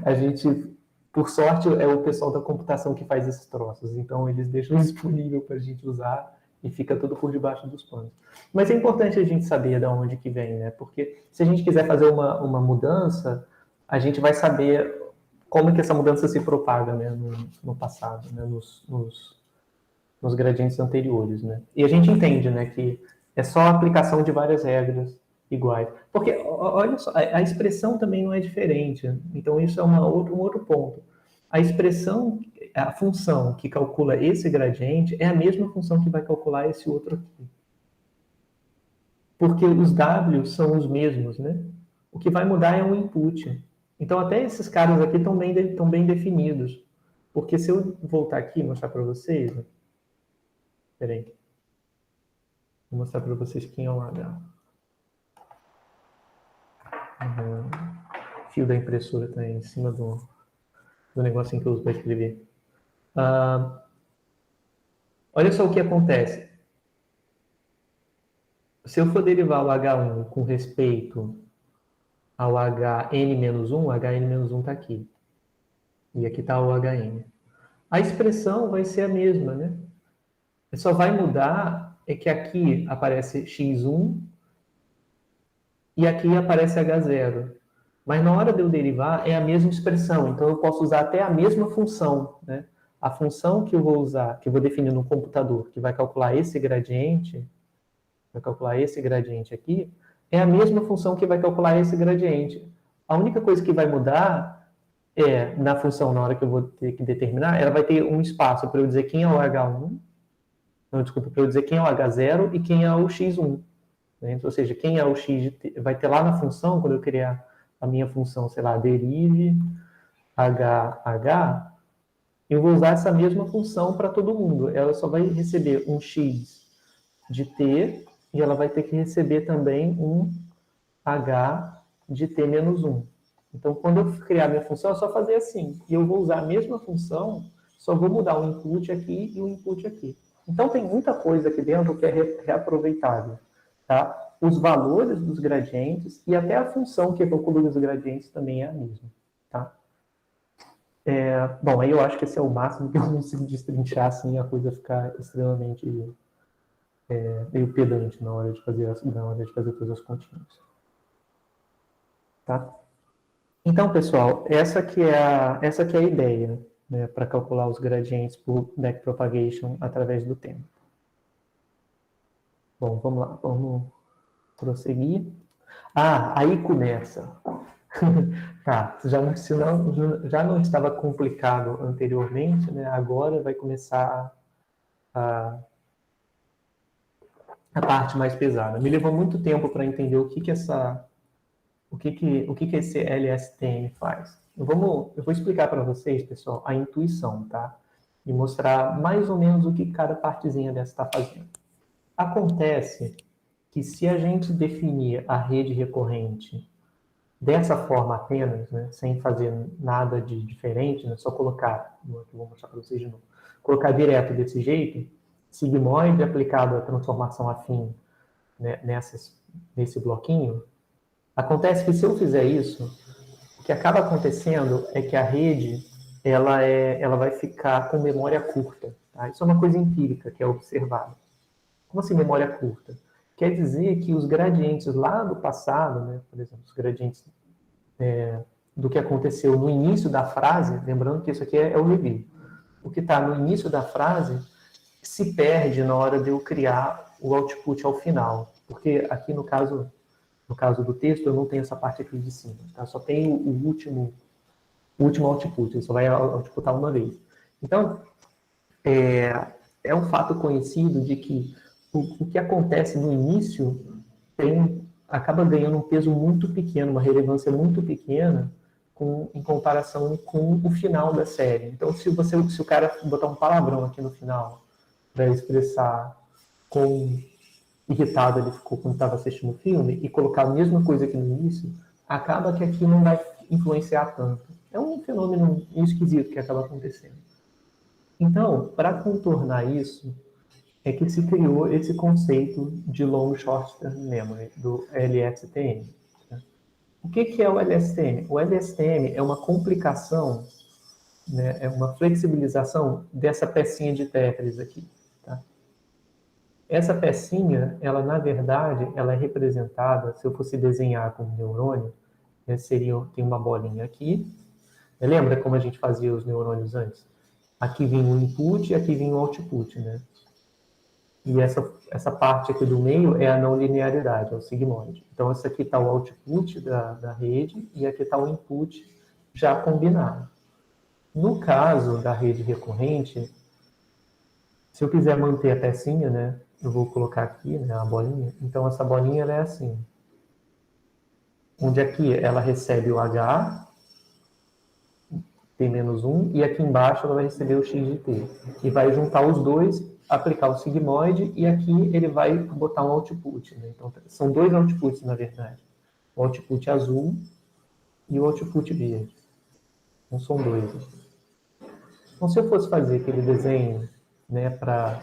A gente, por sorte, é o pessoal da computação que faz esses troços. Então, eles deixam disponível para a gente usar e fica tudo por debaixo dos panos. Mas é importante a gente saber de onde que vem, né? Porque se a gente quiser fazer uma mudança, a gente vai saber como que essa mudança se propaga, né, no passado, né, nos gradientes anteriores, né? E a gente entende, né, que é só a aplicação de várias regras iguais. Porque, olha só, a expressão também não é diferente. Então, isso é um outro ponto. A expressão, a função que calcula esse gradiente é a mesma função que vai calcular esse outro aqui. Porque os W são os mesmos, né? O que vai mudar é o input. Então, até esses caras aqui estão bem definidos. Porque se eu voltar aqui e mostrar para vocês... Peraí. Vou mostrar para vocês quem é o H. O fio da impressora está em cima do negocinho que eu uso para escrever. Olha só o que acontece. Se eu for derivar o H1 com respeito ao Hn-1, o Hn-1 está aqui. E aqui está o Hn. A expressão vai ser a mesma, né? Só vai mudar é que aqui aparece x1 e aqui aparece h0. Mas na hora de eu derivar é a mesma expressão, então eu posso usar até a mesma função, né? A função que eu vou usar, que eu vou definir no computador, que vai calcular esse gradiente aqui, é a mesma função que vai calcular esse gradiente. A única coisa que vai mudar é, na função, na hora que eu vou ter que determinar, ela vai ter um espaço para eu dizer quem é o H1, não, desculpa, para eu dizer quem é o H0 e quem é o X1. Né? Ou seja, quem é o X, vai ter lá na função, quando eu criar a minha função, sei lá, derive HH, eu vou usar essa mesma função para todo mundo. Ela só vai receber um X de T e ela vai ter que receber também um H de T menos 1. Então, quando eu criar minha função, é só fazer assim. E eu vou usar a mesma função, só vou mudar o input aqui e o input aqui. Então, tem muita coisa aqui dentro que é reaproveitável. Tá? Os valores dos gradientes e até a função que calcula os gradientes também é a mesma. Tá? Bom, aí eu acho que esse é o máximo que eu consigo destrinchar, assim, a coisa ficar extremamente meio pedante na hora de fazer todas as continhas. Tá? Então, pessoal, essa que é a ideia, né, para calcular os gradientes por backpropagation através do tempo. Bom, vamos lá, vamos prosseguir. Aí começa. Tá, já não estava complicado anteriormente, né? Agora vai começar a parte mais pesada. Me levou muito tempo para entender o que esse LSTM faz. Eu vou explicar para vocês, pessoal, a intuição, tá? E mostrar mais ou menos o que cada partezinha dessa está fazendo. Acontece que se a gente definir a rede recorrente dessa forma apenas, né, sem fazer nada de diferente, né, só colocar, que eu vou mostrar para vocês de novo, colocar direto desse jeito, sigmoide aplicado à transformação afim, né, nesse bloquinho, acontece que se eu fizer isso, o que acaba acontecendo é que a rede ela vai ficar com memória curta. Tá? Isso é uma coisa empírica que é observada. Como assim memória curta? Quer dizer que os gradientes lá do passado, né, por exemplo, os gradientes do que aconteceu no início da frase, lembrando que isso aqui é o review, o que está no início da frase se perde na hora de eu criar o output ao final, porque aqui no caso do texto eu não tenho essa parte aqui de cima, tá? Só tem o último output, ele só vai outputar uma vez. Então, é um fato conhecido de que o que acontece no início acaba ganhando um peso muito pequeno, uma relevância muito pequena em comparação com o final da série. Então, se o cara botar um palavrão aqui no final para expressar quão irritado ele ficou quando estava assistindo o filme e colocar a mesma coisa aqui no início, acaba que aqui não vai influenciar tanto. É um fenômeno esquisito que acaba acontecendo. Então, para contornar isso, é que se criou esse conceito de Long Short Term Memory, do LSTM. O que é o LSTM? O LSTM é uma complicação, né, é uma flexibilização dessa pecinha de Tetris aqui. Tá? Essa pecinha, ela na verdade, ela é representada, se eu fosse desenhar com um neurônio, né, tem uma bolinha aqui. Lembra como a gente fazia os neurônios antes? Aqui vinha o input e aqui vinha o output, né? E essa parte aqui do meio é a não linearidade, é o sigmoide. Então, esse aqui está o output da rede e aqui está o input já combinado. No caso da rede recorrente, se eu quiser manter a pecinha, né, eu vou colocar aqui, né, a bolinha. Então, essa bolinha ela é assim. Onde aqui ela recebe o H, T-1, e aqui embaixo ela vai receber o X de T. E vai juntar os dois, aplicar o sigmoide, e aqui ele vai botar um output. Né? Então, são dois outputs, na verdade. O output azul e o output verde. Não são dois. Então, se eu fosse fazer aquele desenho, né, para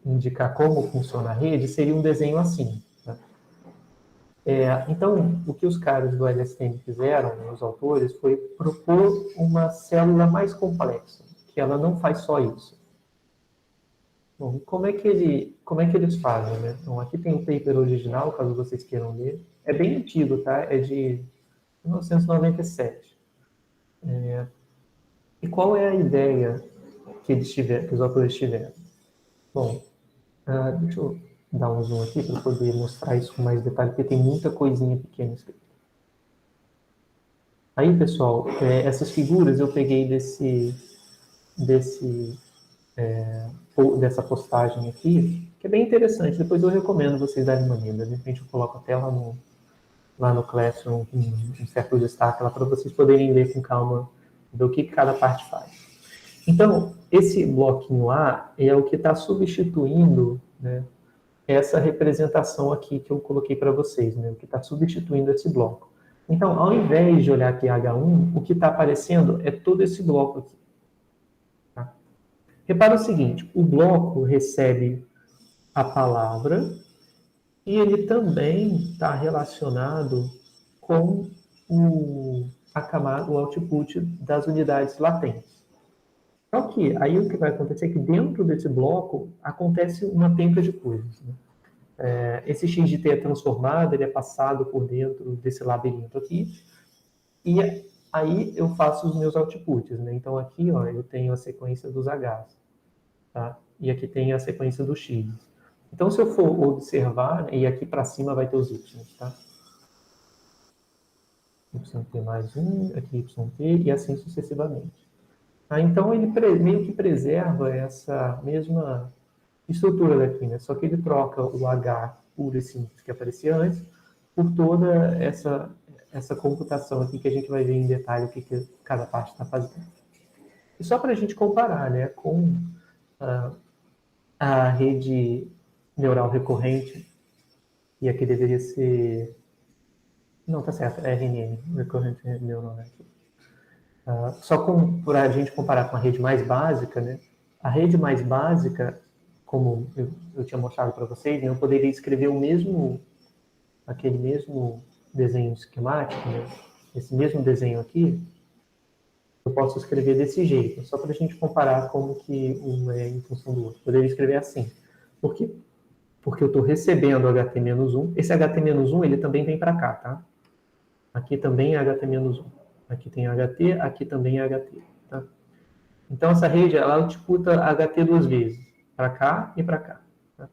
indicar como funciona a rede, seria um desenho assim. Tá? Então, o que os caras do LSTM fizeram, né, os autores, foi propor uma célula mais complexa, que ela não faz só isso. Bom, como é que eles fazem, né? Então, aqui tem o paper original, caso vocês queiram ler. É bem antigo, tá? É de 1997. E qual é a ideia que os autores tiveram? Bom, deixa eu dar um zoom aqui para poder mostrar isso com mais detalhe, porque tem muita coisinha pequena escrita. Aí, pessoal, essas figuras eu peguei dessa postagem aqui, que é bem interessante. Depois eu recomendo vocês darem uma lida. De repente eu coloco até lá no Classroom um certo destaque lá para vocês poderem ler com calma, ver o que cada parte faz. Então, esse bloquinho A é o que está substituindo, né, essa representação aqui que eu coloquei para vocês, né, o que está substituindo esse bloco. Então, ao invés de olhar aqui H1, o que está aparecendo é todo esse bloco aqui. Tá? Repara o seguinte, o bloco recebe a palavra e ele também está relacionado com o output das unidades latentes. Só que aí o que vai acontecer é que dentro desse bloco acontece uma penca de coisas. Né? esse x de t é transformado, ele é passado por dentro desse labirinto aqui, e aí eu faço os meus outputs, né? Então aqui, ó, eu tenho a sequência dos H's, tá? E aqui tem a sequência do x. Então, se eu for observar, e aqui para cima vai ter os y, tá? YT mais 1, aqui YT, e assim sucessivamente. Então, ele meio que preserva essa mesma estrutura daqui, né? Só que ele troca o H puro e simples que aparecia antes por toda essa computação aqui que a gente vai ver em detalhe o que cada parte está fazendo. E só para a gente comparar, né, com a rede neural recorrente, e aqui deveria ser... Não, tá certo, é RNN, Recurrent Neural Network. Só para a gente comparar com a rede mais básica, né? A rede mais básica, como eu tinha mostrado para vocês, né, eu poderia escrever aquele mesmo desenho esquemático, né? Esse mesmo desenho aqui, eu posso escrever desse jeito, só para a gente comparar como que um é em função do outro. Eu poderia escrever assim. Por quê? Porque eu estou recebendo HT-1. Esse HT-1 ele também vem para cá, tá? Aqui também é HT-1. Aqui tem HT, aqui também é HT. Tá? Então, essa rede, ela outputa HT duas vezes, para cá e para cá. Tá?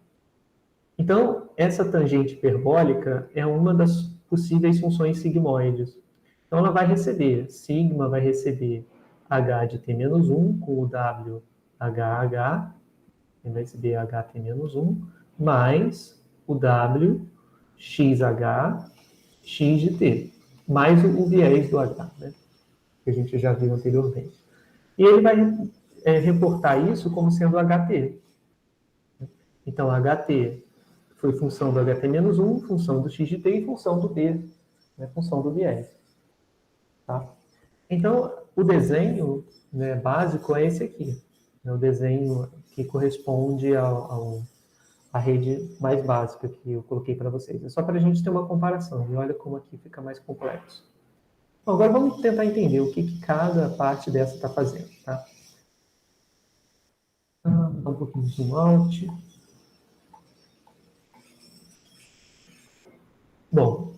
Então, essa tangente hiperbólica é uma das possíveis funções sigmoides. Então, ela vai receber, sigma vai receber H de T-1 com o W HH, ele vai receber HT-1, mais o W XH X de T, mais o viés do H, né? Que a gente já viu anteriormente. E ele vai reportar isso como sendo HT. Então, HT foi função do HT-1, função do X de T e função do B, né? Função do viés. Tá? Então, o desenho, né, básico é esse aqui. Né? O desenho que corresponde à rede mais básica que eu coloquei para vocês. É só para a gente ter uma comparação. E olha como aqui fica mais complexo. Bom, agora vamos tentar entender o que cada parte dessa está fazendo. Tá? Dá um pouquinho de zoom out. Bom,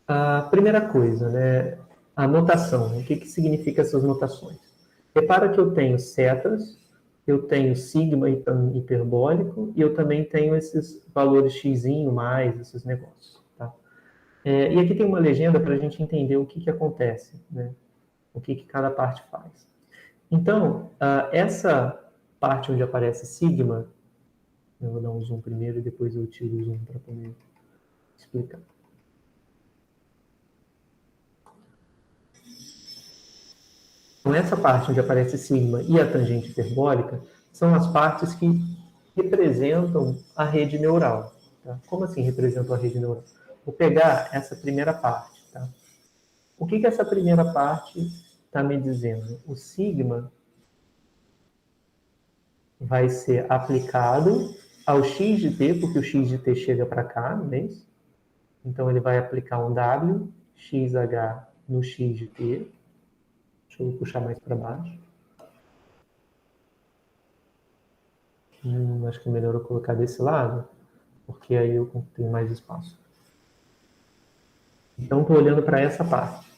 a primeira coisa, né, a notação. O que significa essas notações? Repara que eu tenho setas, eu tenho sigma hiperbólico e eu também tenho esses valores x mais, esses negócios. Tá? E aqui tem uma legenda para a gente entender o que acontece, né? O que cada parte faz. Então, essa parte onde aparece sigma, eu vou dar um zoom primeiro e depois eu tiro o zoom para poder explicar. Então, essa parte onde aparece sigma e a tangente hiperbólica são as partes que representam a rede neural. Tá? Como assim representam a rede neural? Vou pegar essa primeira parte. Tá? O que essa primeira parte está me dizendo? O sigma vai ser aplicado ao x de t, porque o x de t chega para cá, não é isso? Então, ele vai aplicar um W, XH no x de t. Deixa eu puxar mais para baixo. Acho que é melhor eu colocar desse lado, porque aí eu tenho mais espaço. Então, estou olhando para essa parte.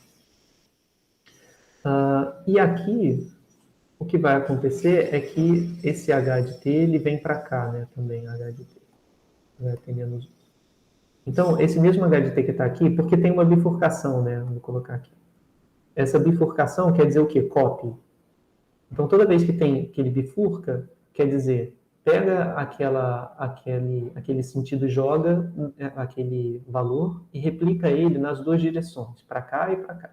E aqui, o que vai acontecer é que esse H de T, ele vem para cá, né? Também H de T. HT menos 1. Então, esse mesmo H de T que está aqui, porque tem uma bifurcação, né? Vou colocar aqui. Essa bifurcação quer dizer o quê? Copy. Então, toda vez que ele bifurca, quer dizer, pega aquele sentido, joga aquele valor e replica ele nas duas direções, para cá e para cá.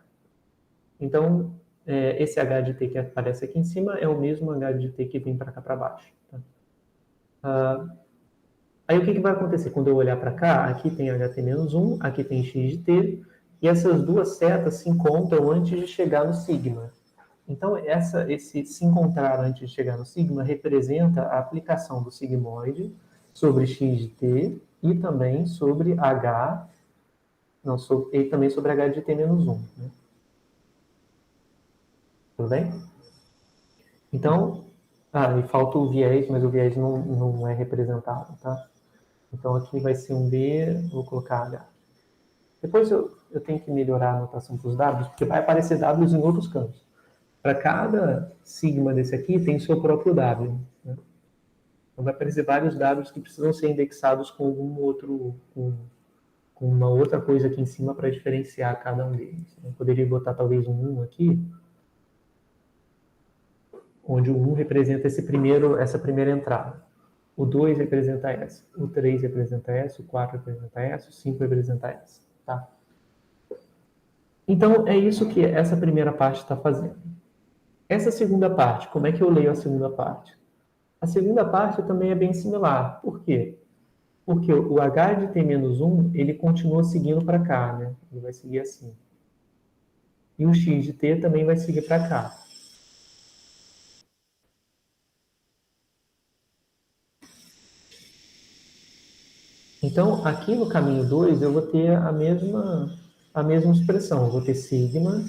Então, esse H de T que aparece aqui em cima é o mesmo H de T que vem para cá para baixo. Tá? Aí o que vai acontecer? Quando eu olhar para cá, aqui tem HT-1, aqui tem X de T, e essas duas setas se encontram antes de chegar no sigma. Então, esse se encontrar antes de chegar no sigma representa a aplicação do sigmoide sobre x de t e também sobre h, e também sobre h de t menos 1. Né? Tudo bem? Então, e falta o viés, mas o viés não é representado, tá? Então, aqui vai ser um B, vou colocar H. Depois eu tenho que melhorar a anotação para os Ws, porque vai aparecer Ws em outros campos. Para cada sigma desse aqui, tem seu próprio W. Né? Então, vai aparecer vários Ws que precisam ser indexados com algum outro, com uma outra coisa aqui em cima para diferenciar cada um deles. Eu poderia botar talvez um 1 aqui, onde o 1 representa essa primeira entrada. O 2 representa essa, o 3 representa essa, o 4 representa essa, o 5 representa essa. Tá? Então, é isso que essa primeira parte está fazendo. Essa segunda parte, como é que eu leio a segunda parte? A segunda parte também é bem similar. Por quê? Porque o h de t-1, ele continua seguindo para cá, né? Ele vai seguir assim. E o x de t também vai seguir para cá. Então, aqui no caminho 2, eu vou ter a mesma expressão. Eu vou ter sigma,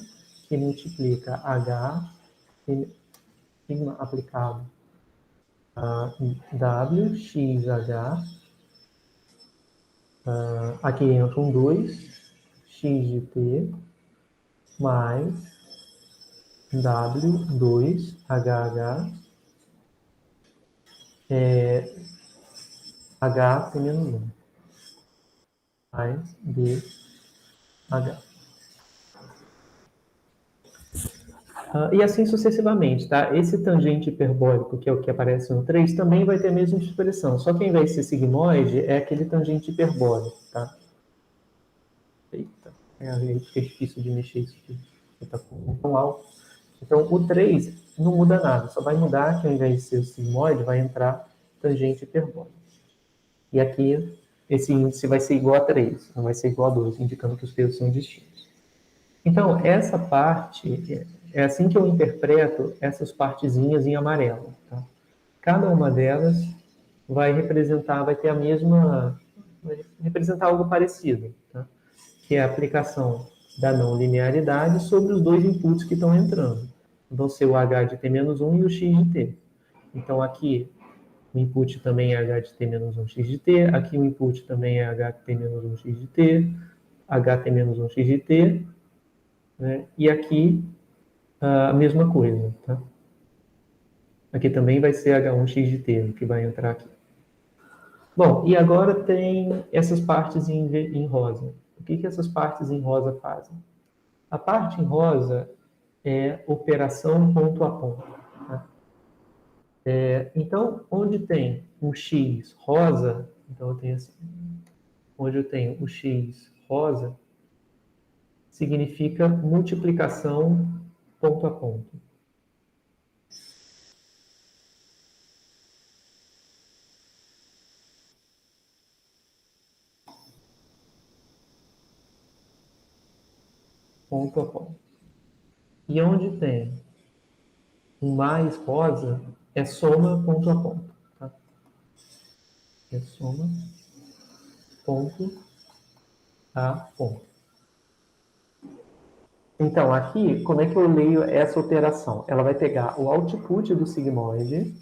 que multiplica h, sigma aplicado a w, xh, aqui entra um 2, x de t, mais w2, hh, h tem menos 1, mais dh. E assim sucessivamente, tá? Esse tangente hiperbólico, que é o que aparece no 3, também vai ter a mesma expressão, só que ao invés de ser sigmoide, é aquele tangente hiperbólico, tá? Eita, aí fica difícil de mexer isso aqui, porque tá tão alto. Então, o 3 não muda nada, só vai mudar que ao invés de ser o sigmoide, vai entrar tangente hiperbólico. E aqui, esse índice vai ser igual a 3, não vai ser igual a 2, indicando que os pesos são distintos. Então, essa parte, é assim que eu interpreto essas partezinhas em amarelo. Tá? Cada uma delas vai ter a mesma, vai representar algo parecido, tá? Que é a aplicação da não linearidade sobre os dois inputs que estão entrando. Vão ser o h de t-1 e o x de t. Então, aqui, o input também é h de t-1 x de t, aqui o input também é h de t-1 x de t, ht-1 x de t, né? E aqui a mesma coisa. Tá? Aqui também vai ser h1x de t, que vai entrar aqui. Bom, e agora tem essas partes em rosa. O que essas partes em rosa fazem? A parte em rosa é operação ponto a ponto. Tá? Então, onde tem um x rosa, então eu tenho assim, onde eu tenho o x rosa, significa multiplicação ponto a ponto. Ponto a ponto. E onde tem um mais rosa, é soma ponto a ponto. Tá? É soma ponto a ponto. Então, aqui, como é que eu leio essa operação? Ela vai pegar o output do sigmoide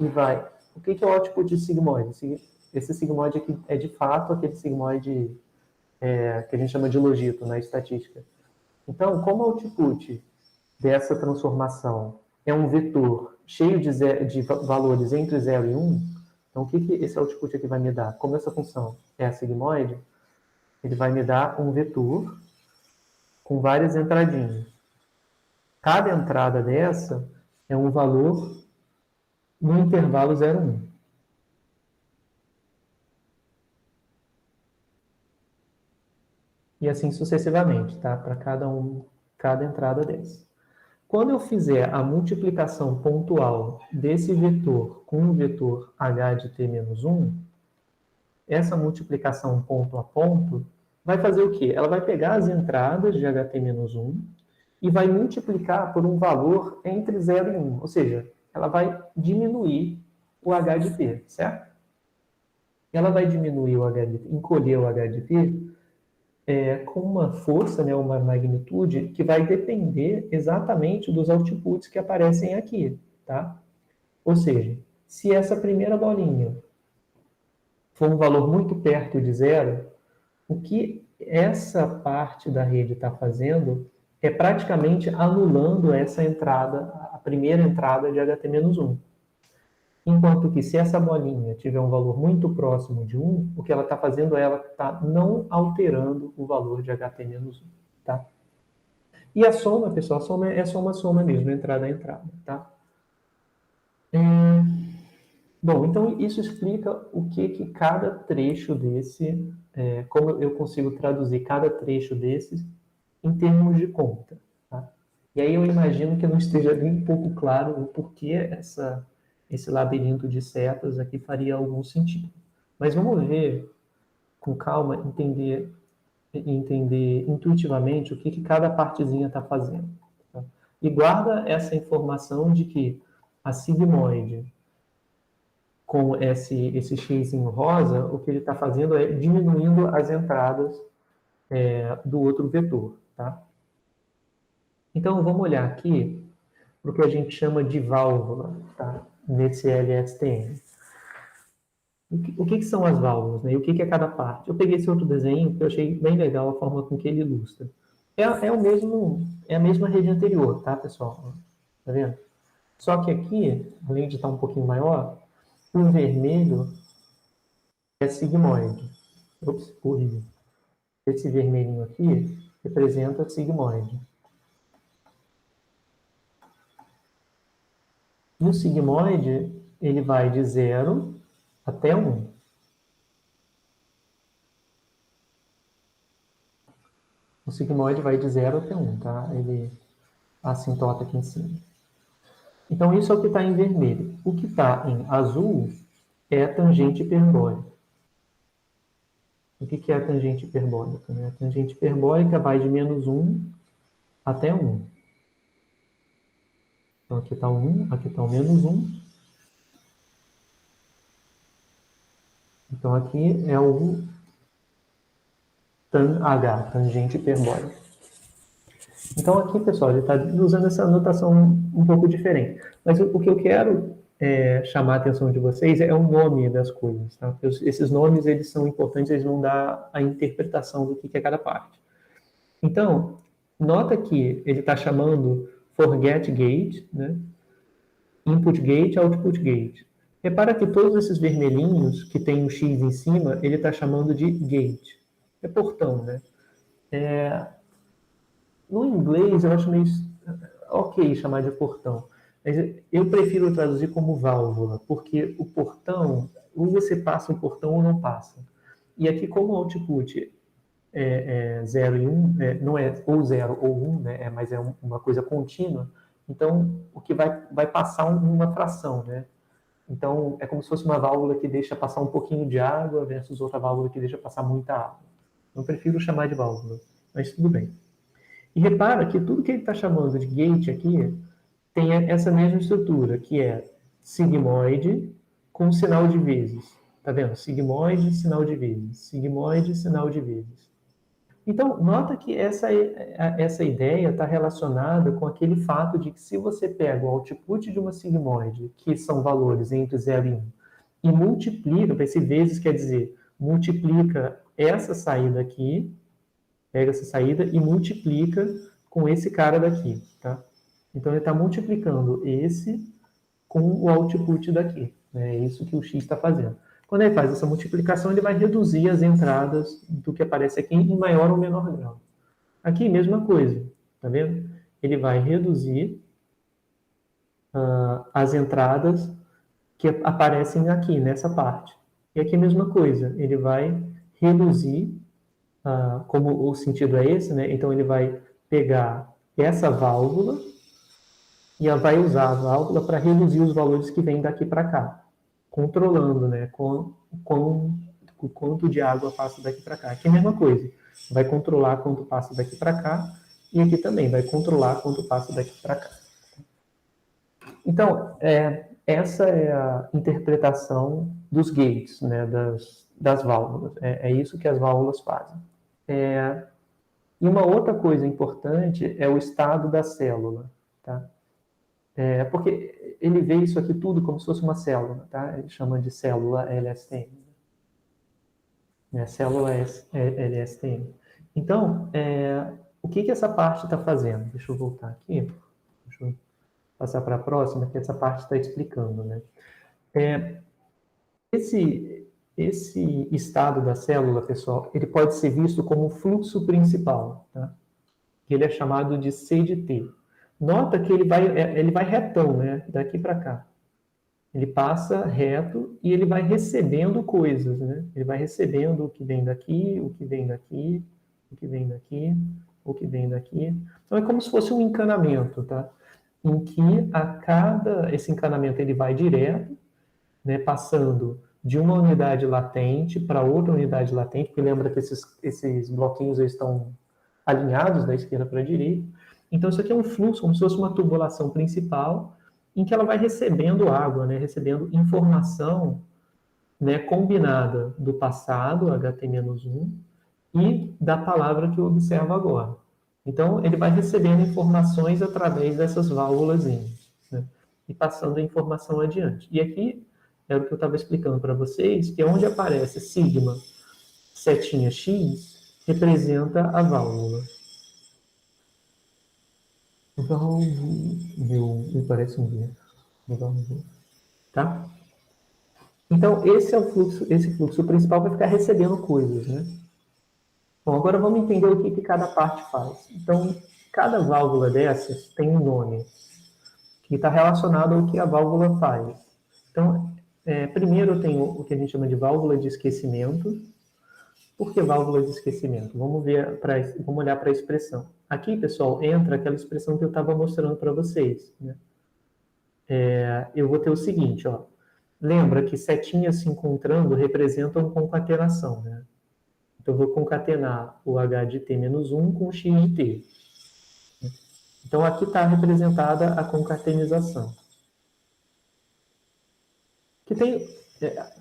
e vai... O que é o output de sigmoide? Esse sigmoide aqui é, de fato, aquele sigmoide que a gente chama de logito na estatística. Então, como o output dessa transformação é um vetor cheio de valores entre 0 e 1, então o que esse output aqui vai me dar? Como essa função é a sigmoide, ele vai me dar um vetor com várias entradinhas. Cada entrada dessa é um valor no intervalo 0, 1. E assim sucessivamente, tá? Para cada entrada dessa. Quando eu fizer a multiplicação pontual desse vetor com o vetor h de t-1, essa multiplicação ponto a ponto vai fazer o quê? Ela vai pegar as entradas de ht-1 e vai multiplicar por um valor entre 0 e 1. Ou seja, ela vai diminuir o h de t, certo? Ela vai diminuir o h de t, encolher o h de t com uma força, né, uma magnitude que vai depender exatamente dos outputs que aparecem aqui, tá? Ou seja, se essa primeira bolinha for um valor muito perto de zero, o que essa parte da rede está fazendo é praticamente anulando essa entrada, a primeira entrada de HT-1. Enquanto que se essa bolinha tiver um valor muito próximo de 1, o que ela está fazendo é ela está não alterando o valor de HT-1. Tá? E a soma, pessoal, a soma é só uma soma mesmo, entrada a entrada. Tá? Bom, então isso explica o que cada trecho desse, como eu consigo traduzir cada trecho desses em termos de conta. Tá? E aí eu imagino que não esteja nem um pouco claro o porquê esse labirinto de setas aqui faria algum sentido. Mas vamos ver com calma, entender intuitivamente o que cada partezinha está fazendo. Tá? E guarda essa informação de que a sigmoide com esse x rosa, o que ele está fazendo é diminuindo as entradas do outro vetor. Tá? Então, vamos olhar aqui para o que a gente chama de válvula, tá? Nesse LSTM. O que são as válvulas, né? E o que é cada parte? Eu peguei esse outro desenho que eu achei bem legal a forma com que ele ilustra. É a mesma rede anterior, tá, pessoal? Tá vendo? Só que aqui, além de estar um pouquinho maior, o vermelho é sigmoide. Ops, horrível. Esse vermelhinho aqui representa sigmoide. E o sigmoide, ele vai de 0 até 1. O sigmoide vai de 0 até 1, tá? Ele assintota aqui em cima. Então, isso é o que está em vermelho. O que está em azul é a tangente hiperbólica. O que é a tangente hiperbólica? A tangente hiperbólica vai de -1 até 1. Então, aqui está o 1, aqui está o -1. Então, aqui é o tan H, tangente hiperbólica. Então, aqui, pessoal, ele está usando essa notação um pouco diferente. Mas o que eu quero chamar a atenção de vocês é o nome das coisas. Tá? Esses nomes, eles são importantes, eles vão dar a interpretação do que é cada parte. Então, nota que ele está chamando forget gate, né? Input gate, output gate. Repara que todos esses vermelhinhos que tem um X em cima, ele está chamando de gate. É portão, né? No inglês, eu acho meio ok chamar de portão. Mas eu prefiro traduzir como válvula, porque o portão, ou você passa o portão ou não passa. E aqui, como o output é 0 e 1, não é ou 0 ou 1, né, mas é uma coisa contínua, então o que vai passar uma fração, né? Então é como se fosse uma válvula que deixa passar um pouquinho de água versus outra válvula que deixa passar muita água. Eu prefiro chamar de válvula, mas tudo bem. E repara que tudo que ele está chamando de gate aqui tem essa mesma estrutura, que é sigmoide com sinal de vezes. Tá vendo? Sigmoide, sinal de vezes. Sigmoide, sinal de vezes. Então, nota que essa ideia está relacionada com aquele fato de que se você pega o output de uma sigmoide, que são valores entre 0 e 1, e multiplica, esse vezes quer dizer, multiplica essa saída aqui, pega essa saída e multiplica com esse cara daqui, tá? Então, ele está multiplicando esse com o output daqui. É isso que o x está fazendo. Quando ele faz essa multiplicação, ele vai reduzir as entradas do que aparece aqui em maior ou menor grau. Aqui, mesma coisa, tá vendo? Ele vai reduzir as entradas que aparecem aqui, nessa parte. E aqui, mesma coisa, ele vai reduzir, como o sentido é esse, né? Então, ele vai pegar essa válvula e ela vai usar a válvula para reduzir os valores que vêm daqui para cá, controlando, né, com o quanto de água passa daqui para cá. Aqui é a mesma coisa, vai controlar quanto passa daqui para cá, e aqui também vai controlar quanto passa daqui para cá. Então, essa é a interpretação dos gates, né, das válvulas. É isso que as válvulas fazem. E uma outra coisa importante é o estado da célula, tá? Porque ele vê isso aqui tudo como se fosse uma célula, tá? Ele chama de célula LSTM. né? Célula LSTM. Então, o que essa parte está fazendo? Deixa eu voltar aqui. Deixa eu passar para a próxima, que essa parte está explicando, né? Esse estado da célula, pessoal, ele pode ser visto como o fluxo principal, tá? Ele é chamado de C de T. Nota que ele vai retão, né? Daqui para cá. Ele passa reto e ele vai recebendo coisas, né? Ele vai recebendo o que vem daqui, o que vem daqui, o que vem daqui, o que vem daqui. Então é como se fosse um encanamento, tá? Em que esse encanamento ele vai direto, né? Passando de uma unidade latente para outra unidade latente, porque lembra que esses bloquinhos eles estão alinhados da esquerda para a direita. Então isso aqui é um fluxo, como se fosse uma tubulação principal, em que ela vai recebendo água, né, recebendo informação, né, combinada do passado, HT-1, e da palavra que eu observo agora. Então, ele vai recebendo informações através dessas válvulas, né, e passando a informação adiante. E aqui é o que eu estava explicando para vocês, que é onde aparece sigma, setinha X, representa a válvula. Me parece um V. Tá? Então, esse fluxo principal vai ficar recebendo coisas, né? Bom, agora vamos entender o que cada parte faz. Então, cada válvula dessas tem um nome que está relacionado ao que a válvula faz. Então, primeiro eu tenho o que a gente chama de válvula de esquecimento. Por que válvula de esquecimento? Vamos olhar para a expressão. Aqui, pessoal, entra aquela expressão que eu estava mostrando para vocês, né? Eu vou ter o seguinte, ó. Lembra que setinhas se encontrando representam concatenação, né? Então, eu vou concatenar o H de T-1 com o X de T. Então, aqui está representada a concatenização. Que tem,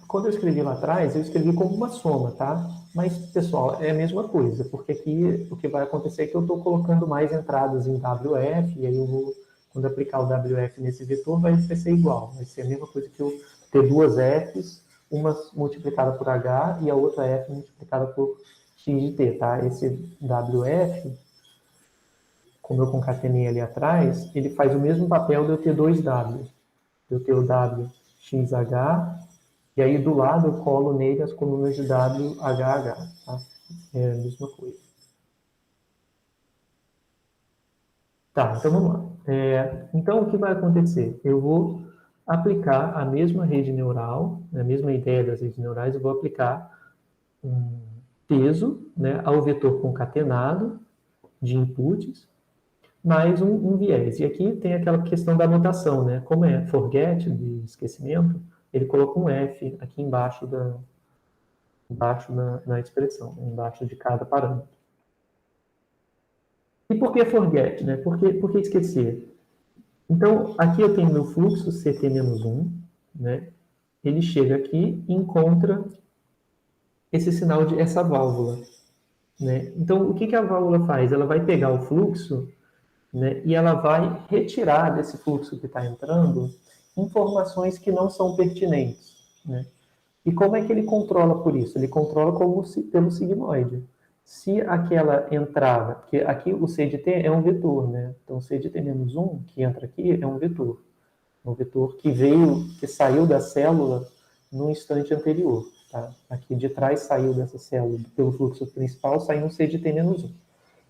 quando eu escrevi lá atrás, eu escrevi como uma soma, tá? Mas, pessoal, é a mesma coisa, porque aqui o que vai acontecer é que eu estou colocando mais entradas em WF, e aí eu vou, quando aplicar o WF nesse vetor, vai ser igual. Vai ser a mesma coisa que eu ter duas Fs, uma multiplicada por H e a outra F multiplicada por X de T, tá? Esse WF, como eu concatenei ali atrás, ele faz o mesmo papel de eu ter dois W. Eu ter o WXH, e aí do lado eu colo nele as colunas de WHH, tá? É a mesma coisa. Tá, então vamos lá. Então o que vai acontecer? Eu vou aplicar a mesma rede neural, a mesma ideia das redes neurais, eu vou aplicar um peso, né, ao vetor concatenado de inputs, mais um viés. E aqui tem aquela questão da anotação, né? Como é forget, de esquecimento, ele coloca um F aqui embaixo na expressão, embaixo de cada parâmetro. E por que forget, né? Por que esquecer? Então, aqui eu tenho meu fluxo CT-1, né? Ele chega aqui e encontra esse sinal de essa válvula, né? Então, o que a válvula faz? Ela vai pegar o fluxo, né, e ela vai retirar desse fluxo que está entrando informações que não são pertinentes, né? E como é que ele controla por isso? Ele controla pelo sigmoide. Se aquela entrada, porque aqui o C de T é um vetor, né? Então o C de T-1 que entra aqui é um vetor. Um vetor que saiu da célula no instante anterior, tá? Aqui de trás saiu dessa célula, pelo fluxo principal, saiu um C de T-1.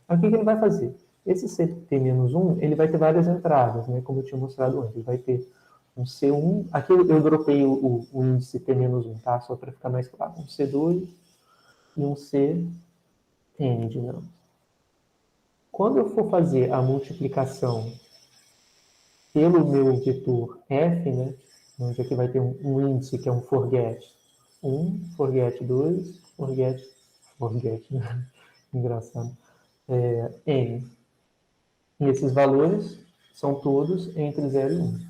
Então o que ele vai fazer? Esse CT-1, ele vai ter várias entradas, né? Como eu tinha mostrado antes. Ele vai ter um C1, aqui eu dropei o índice T-1, tá? Só para ficar mais claro. Um C2 e um CN, digamos. Quando eu for fazer a multiplicação pelo meu vetor F, né? Onde aqui vai ter um índice que é um forget 1, forget 2, forget, né? Engraçado. N. E esses valores são todos entre 0 e 1.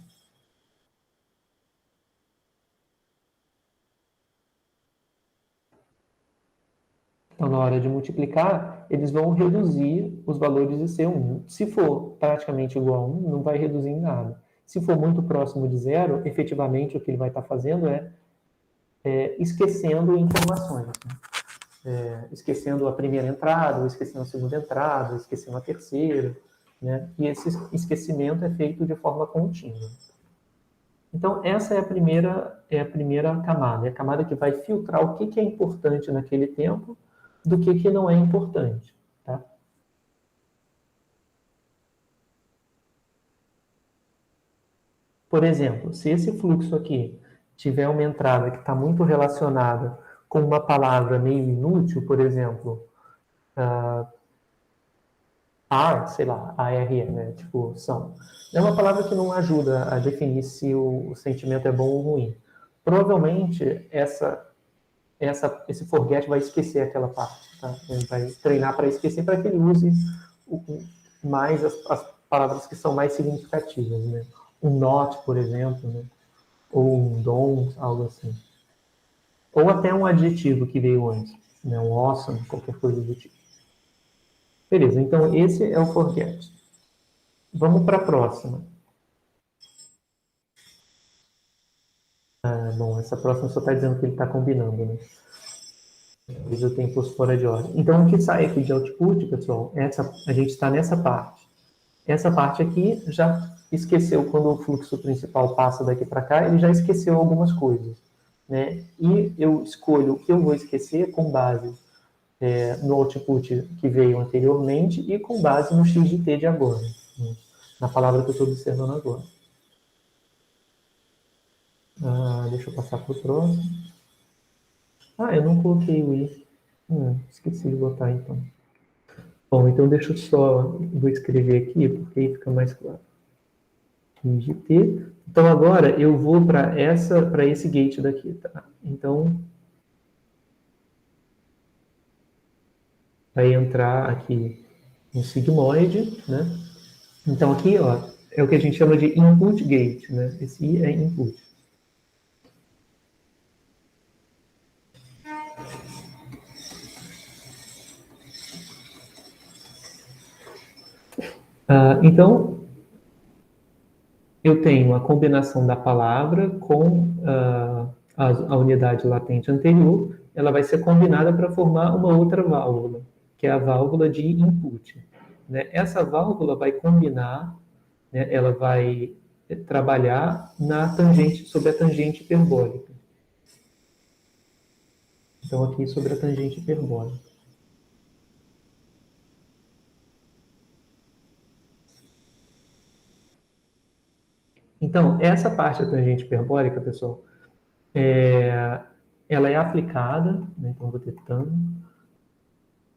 Então, na hora de multiplicar, eles vão reduzir os valores de C1. Se for praticamente igual a 1, não vai reduzir em nada. Se for muito próximo de 0, efetivamente o que ele vai estar fazendo é esquecendo informações, né? esquecendo a primeira entrada, ou esquecendo a segunda entrada, ou esquecendo a terceira, né? E esse esquecimento é feito de forma contínua. Então, essa é a primeira camada, é a camada que vai filtrar o que é importante naquele tempo do que não é importante, tá? Por exemplo, se esse fluxo aqui tiver uma entrada que está muito relacionada com uma palavra meio inútil, por exemplo, sei lá, ARE, né? Tipo, são. É uma palavra que não ajuda a definir se o sentimento é bom ou ruim. Provavelmente, esse forget vai esquecer aquela parte, tá? Ele vai treinar para esquecer, para que ele use mais as palavras que são mais significativas, né? Um not, por exemplo, né? Ou um don't, algo assim. Ou até um adjetivo que veio antes, né? Um awesome, qualquer coisa do tipo. Beleza, então esse é o forget. Vamos para a próxima. Bom, essa próxima só está dizendo que ele está combinando, né? Talvez eu tenha posto fora de ordem. Então, o que sai aqui de output, pessoal, a gente está nessa parte. Essa parte aqui já esqueceu, quando o fluxo principal passa daqui para cá, ele já esqueceu algumas coisas, né? E eu escolho o que eu vou esquecer com base no output que veio anteriormente e com base no x de t de agora, né? Na palavra que eu estou observando agora. Deixa eu passar para o próximo. Eu não coloquei o i. Esqueci de botar, então. Bom, então deixa eu vou escrever aqui, porque aí fica mais claro. X de t. Então, agora eu vou para esse gate daqui, tá? Então, vai entrar aqui um sigmoide, né? Então, aqui, ó, é o que a gente chama de input gate, né? Esse i é input. Então, eu tenho a combinação da palavra com a unidade latente anterior, ela vai ser combinada para formar uma outra válvula, que é a válvula de input, né? Essa válvula vai combinar, né, ela vai trabalhar sobre a tangente hiperbólica. Então, aqui sobre a tangente hiperbólica. Então, essa parte da tangente hiperbólica, pessoal, ela é aplicada, né? Então, vou ter tan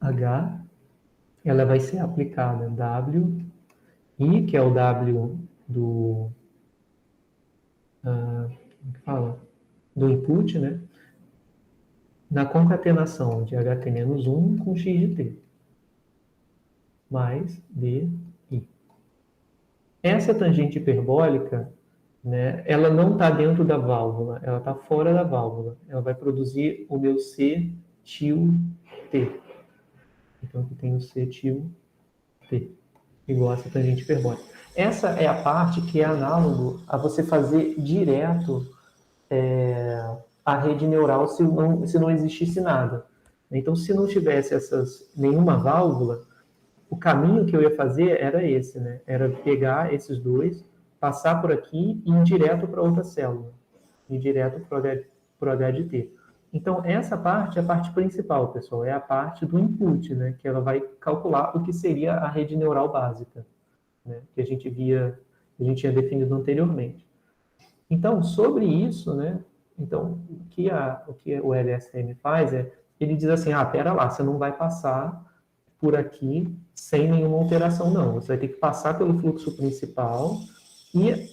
H, ela vai ser aplicada W, I, que é o W como que fala? Do input, né? Na concatenação de HT-1 com X de T, mais D, I. Essa tangente hiperbólica, né, ela não está dentro da válvula, ela está fora da válvula. Ela vai produzir o meu C til T. Então, aqui tem o C til T, igual a essa tangente hiperbólica. Essa é a parte que é análogo a você fazer direto a rede neural se não existisse nada. Então, se não tivesse nenhuma válvula, o caminho que eu ia fazer era esse, né? Era pegar esses dois, passar por aqui e ir direto para outra célula, ir direto para o H de T. Então, essa parte é a parte principal, pessoal, é a parte do input, né? Que ela vai calcular o que seria a rede neural básica, né? Que a gente tinha definido anteriormente. Então, sobre isso, né? Então, o que o LSTM faz ele diz assim, pera lá, você não vai passar por aqui sem nenhuma alteração, não. Você vai ter que passar pelo fluxo principal e,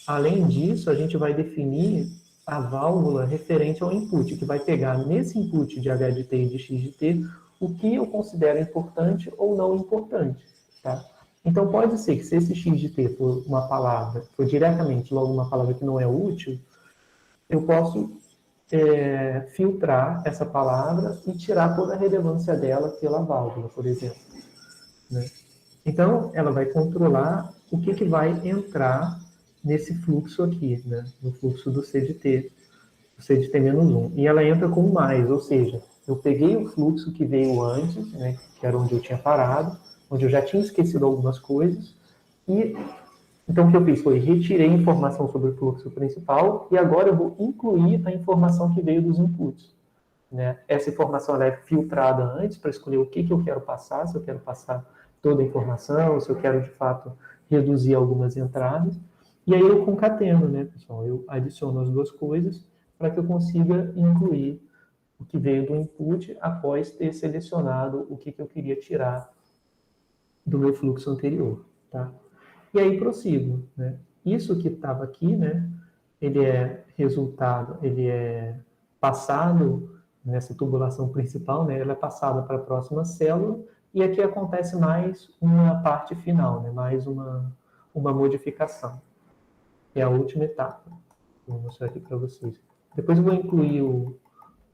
além disso, a gente vai definir a válvula referente ao input, que vai pegar nesse input de H de T e de X de T o que eu considero importante ou não importante, tá? Então, pode ser que se esse X de T for uma palavra, for diretamente logo uma palavra que não é útil, eu posso filtrar essa palavra e tirar toda a relevância dela pela válvula, por exemplo, né? Então, ela vai controlar o que vai entrar nesse fluxo aqui, né? No fluxo do C de T, o C de T-1. E ela entra com mais, ou seja, Eu peguei o fluxo que veio antes, né, que era onde eu tinha parado, onde eu já tinha esquecido algumas coisas, e então o que eu fiz foi retirei a informação sobre o fluxo principal e agora eu vou incluir a informação que veio dos inputs. Né? Essa informação ela é filtrada antes para escolher o que eu quero passar, se eu quero passar toda a informação, se eu quero de fato reduzir algumas entradas. E aí eu concateno, né, pessoal? Eu adiciono as duas coisas para que eu consiga incluir o que veio do input após ter selecionado o que eu queria tirar do meu fluxo anterior, tá? E aí prossigo, né? Isso que estava aqui, né? Ele é resultado, ele é passado nessa tubulação principal, né? Ela é passada para a próxima célula e aqui acontece mais uma parte final, né? Mais uma modificação. É a última etapa. Vou mostrar aqui para vocês. Depois eu vou incluir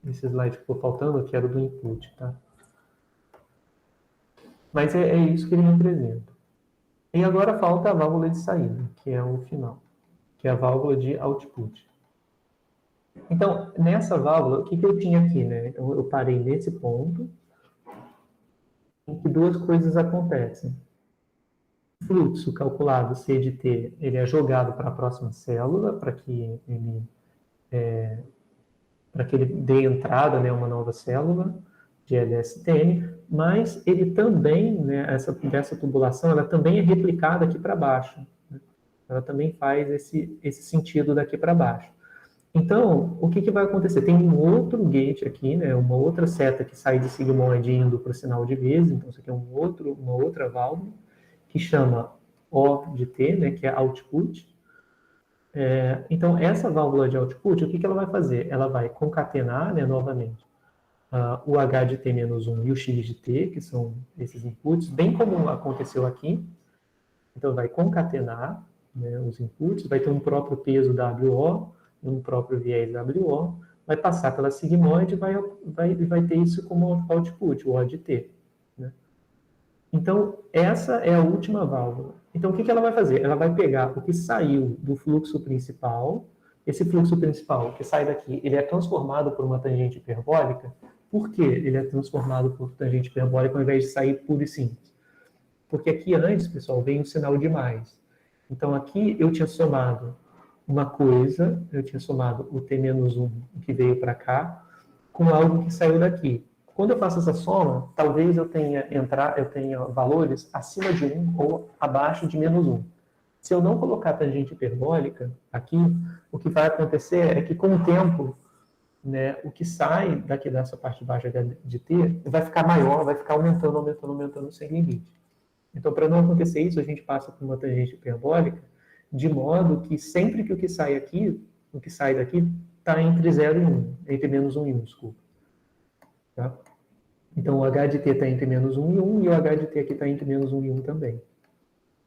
esse slide que ficou faltando, que era do input, tá? Mas é isso que ele representa. E agora falta a válvula de saída, que é o final, que é a válvula de output. Então, nessa válvula, o que eu tinha aqui, né? Então, eu parei nesse ponto, em que duas coisas acontecem. O fluxo calculado C de T, ele é jogado para a próxima célula, para que ele dê entrada, né, a uma nova célula de LSTM, mas ele também, né, dessa tubulação, ela também é replicada aqui para baixo. Né? Ela também faz esse sentido daqui para baixo. Então, o que vai acontecer? Tem um outro gate aqui, né, uma outra seta que sai de sigmoide indo para o sinal de vezes, então isso aqui é uma outra válvula, que chama O de T, né, que é output. Então, essa válvula de output, o que ela vai fazer? Ela vai concatenar, né, novamente, o H de T-1 e o X de T, que são esses inputs, bem como aconteceu aqui. Então, vai concatenar, né, os inputs, vai ter um próprio peso WO, um próprio viés WO, vai passar pela sigmoide e vai ter isso como output, o O de T. Né? Então, essa é a última válvula. Então, o que ela vai fazer? Ela vai pegar o que saiu do fluxo principal, esse fluxo principal que sai daqui, ele é transformado por uma tangente hiperbólica. Por que ele é transformado por tangente hiperbólica ao invés de sair puro e simples? Porque aqui antes, pessoal, vem um sinal de mais. Então, aqui eu tinha somado uma coisa, eu tinha somado o T-1 que veio para cá, com algo que saiu daqui. Quando eu faço essa soma, talvez eu tenha valores acima de 1 ou abaixo de -1. Se eu não colocar tangente hiperbólica aqui, o que vai acontecer é que com o tempo, né, o que sai daqui dessa parte baixa de T vai ficar maior, vai ficar aumentando sem limite. Então, para não acontecer isso, a gente passa por uma tangente hiperbólica, de modo que sempre que o que sai aqui, o que sai daqui, está entre 0 e 1, entre -1 e 1, desculpa. Tá? Então, o H de T está entre -1 e 1, e o H de T aqui está entre -1 e 1 também.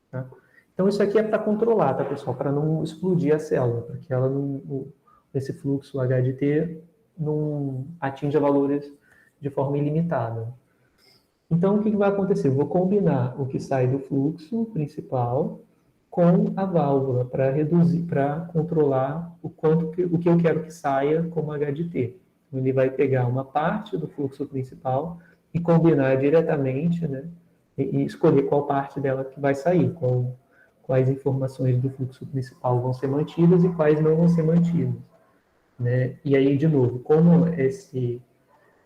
Tá? Então, isso aqui é para controlar, tá, pessoal? Para não explodir a célula, para que ela esse fluxo H de T não atinja valores de forma ilimitada. Então, o que vai acontecer? Eu vou combinar o que sai do fluxo principal com a válvula para reduzir, para controlar o que eu quero que saia como H de T. Ele vai pegar uma parte do fluxo principal e combinar diretamente, né, e escolher qual parte dela que vai sair, quais informações do fluxo principal vão ser mantidas e quais não vão ser mantidas. Né? E aí, de novo, como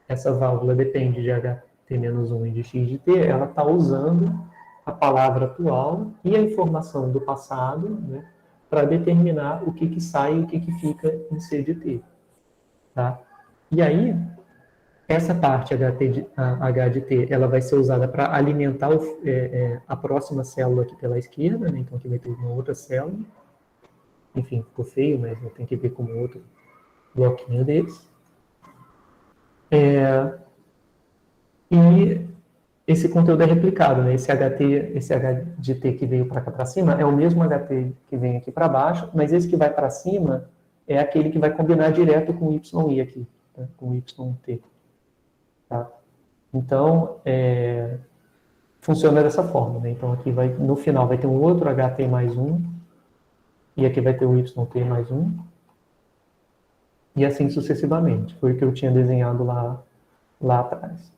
essa válvula depende de HT-1 e de X de T, ela está usando a palavra atual e a informação do passado, né, para determinar o que sai e o que fica em C de T. Tá? E aí, essa parte H de T, ela vai ser usada para alimentar a próxima célula aqui pela esquerda, né? Então aqui vai ter uma outra célula. Enfim, ficou feio, mas tem que ver como outro bloquinho desse. E esse conteúdo é replicado, né? Esse H de T que veio para cá para cima é o mesmo HT que vem aqui para baixo, mas esse que vai para cima é aquele que vai combinar direto com o YI aqui, tá? Com o YT. Tá? Então, funciona dessa forma, né? Então, aqui no final vai ter um outro HT mais 1, e aqui vai ter o YT mais 1, e assim sucessivamente. Foi o que eu tinha desenhado lá lá atrás.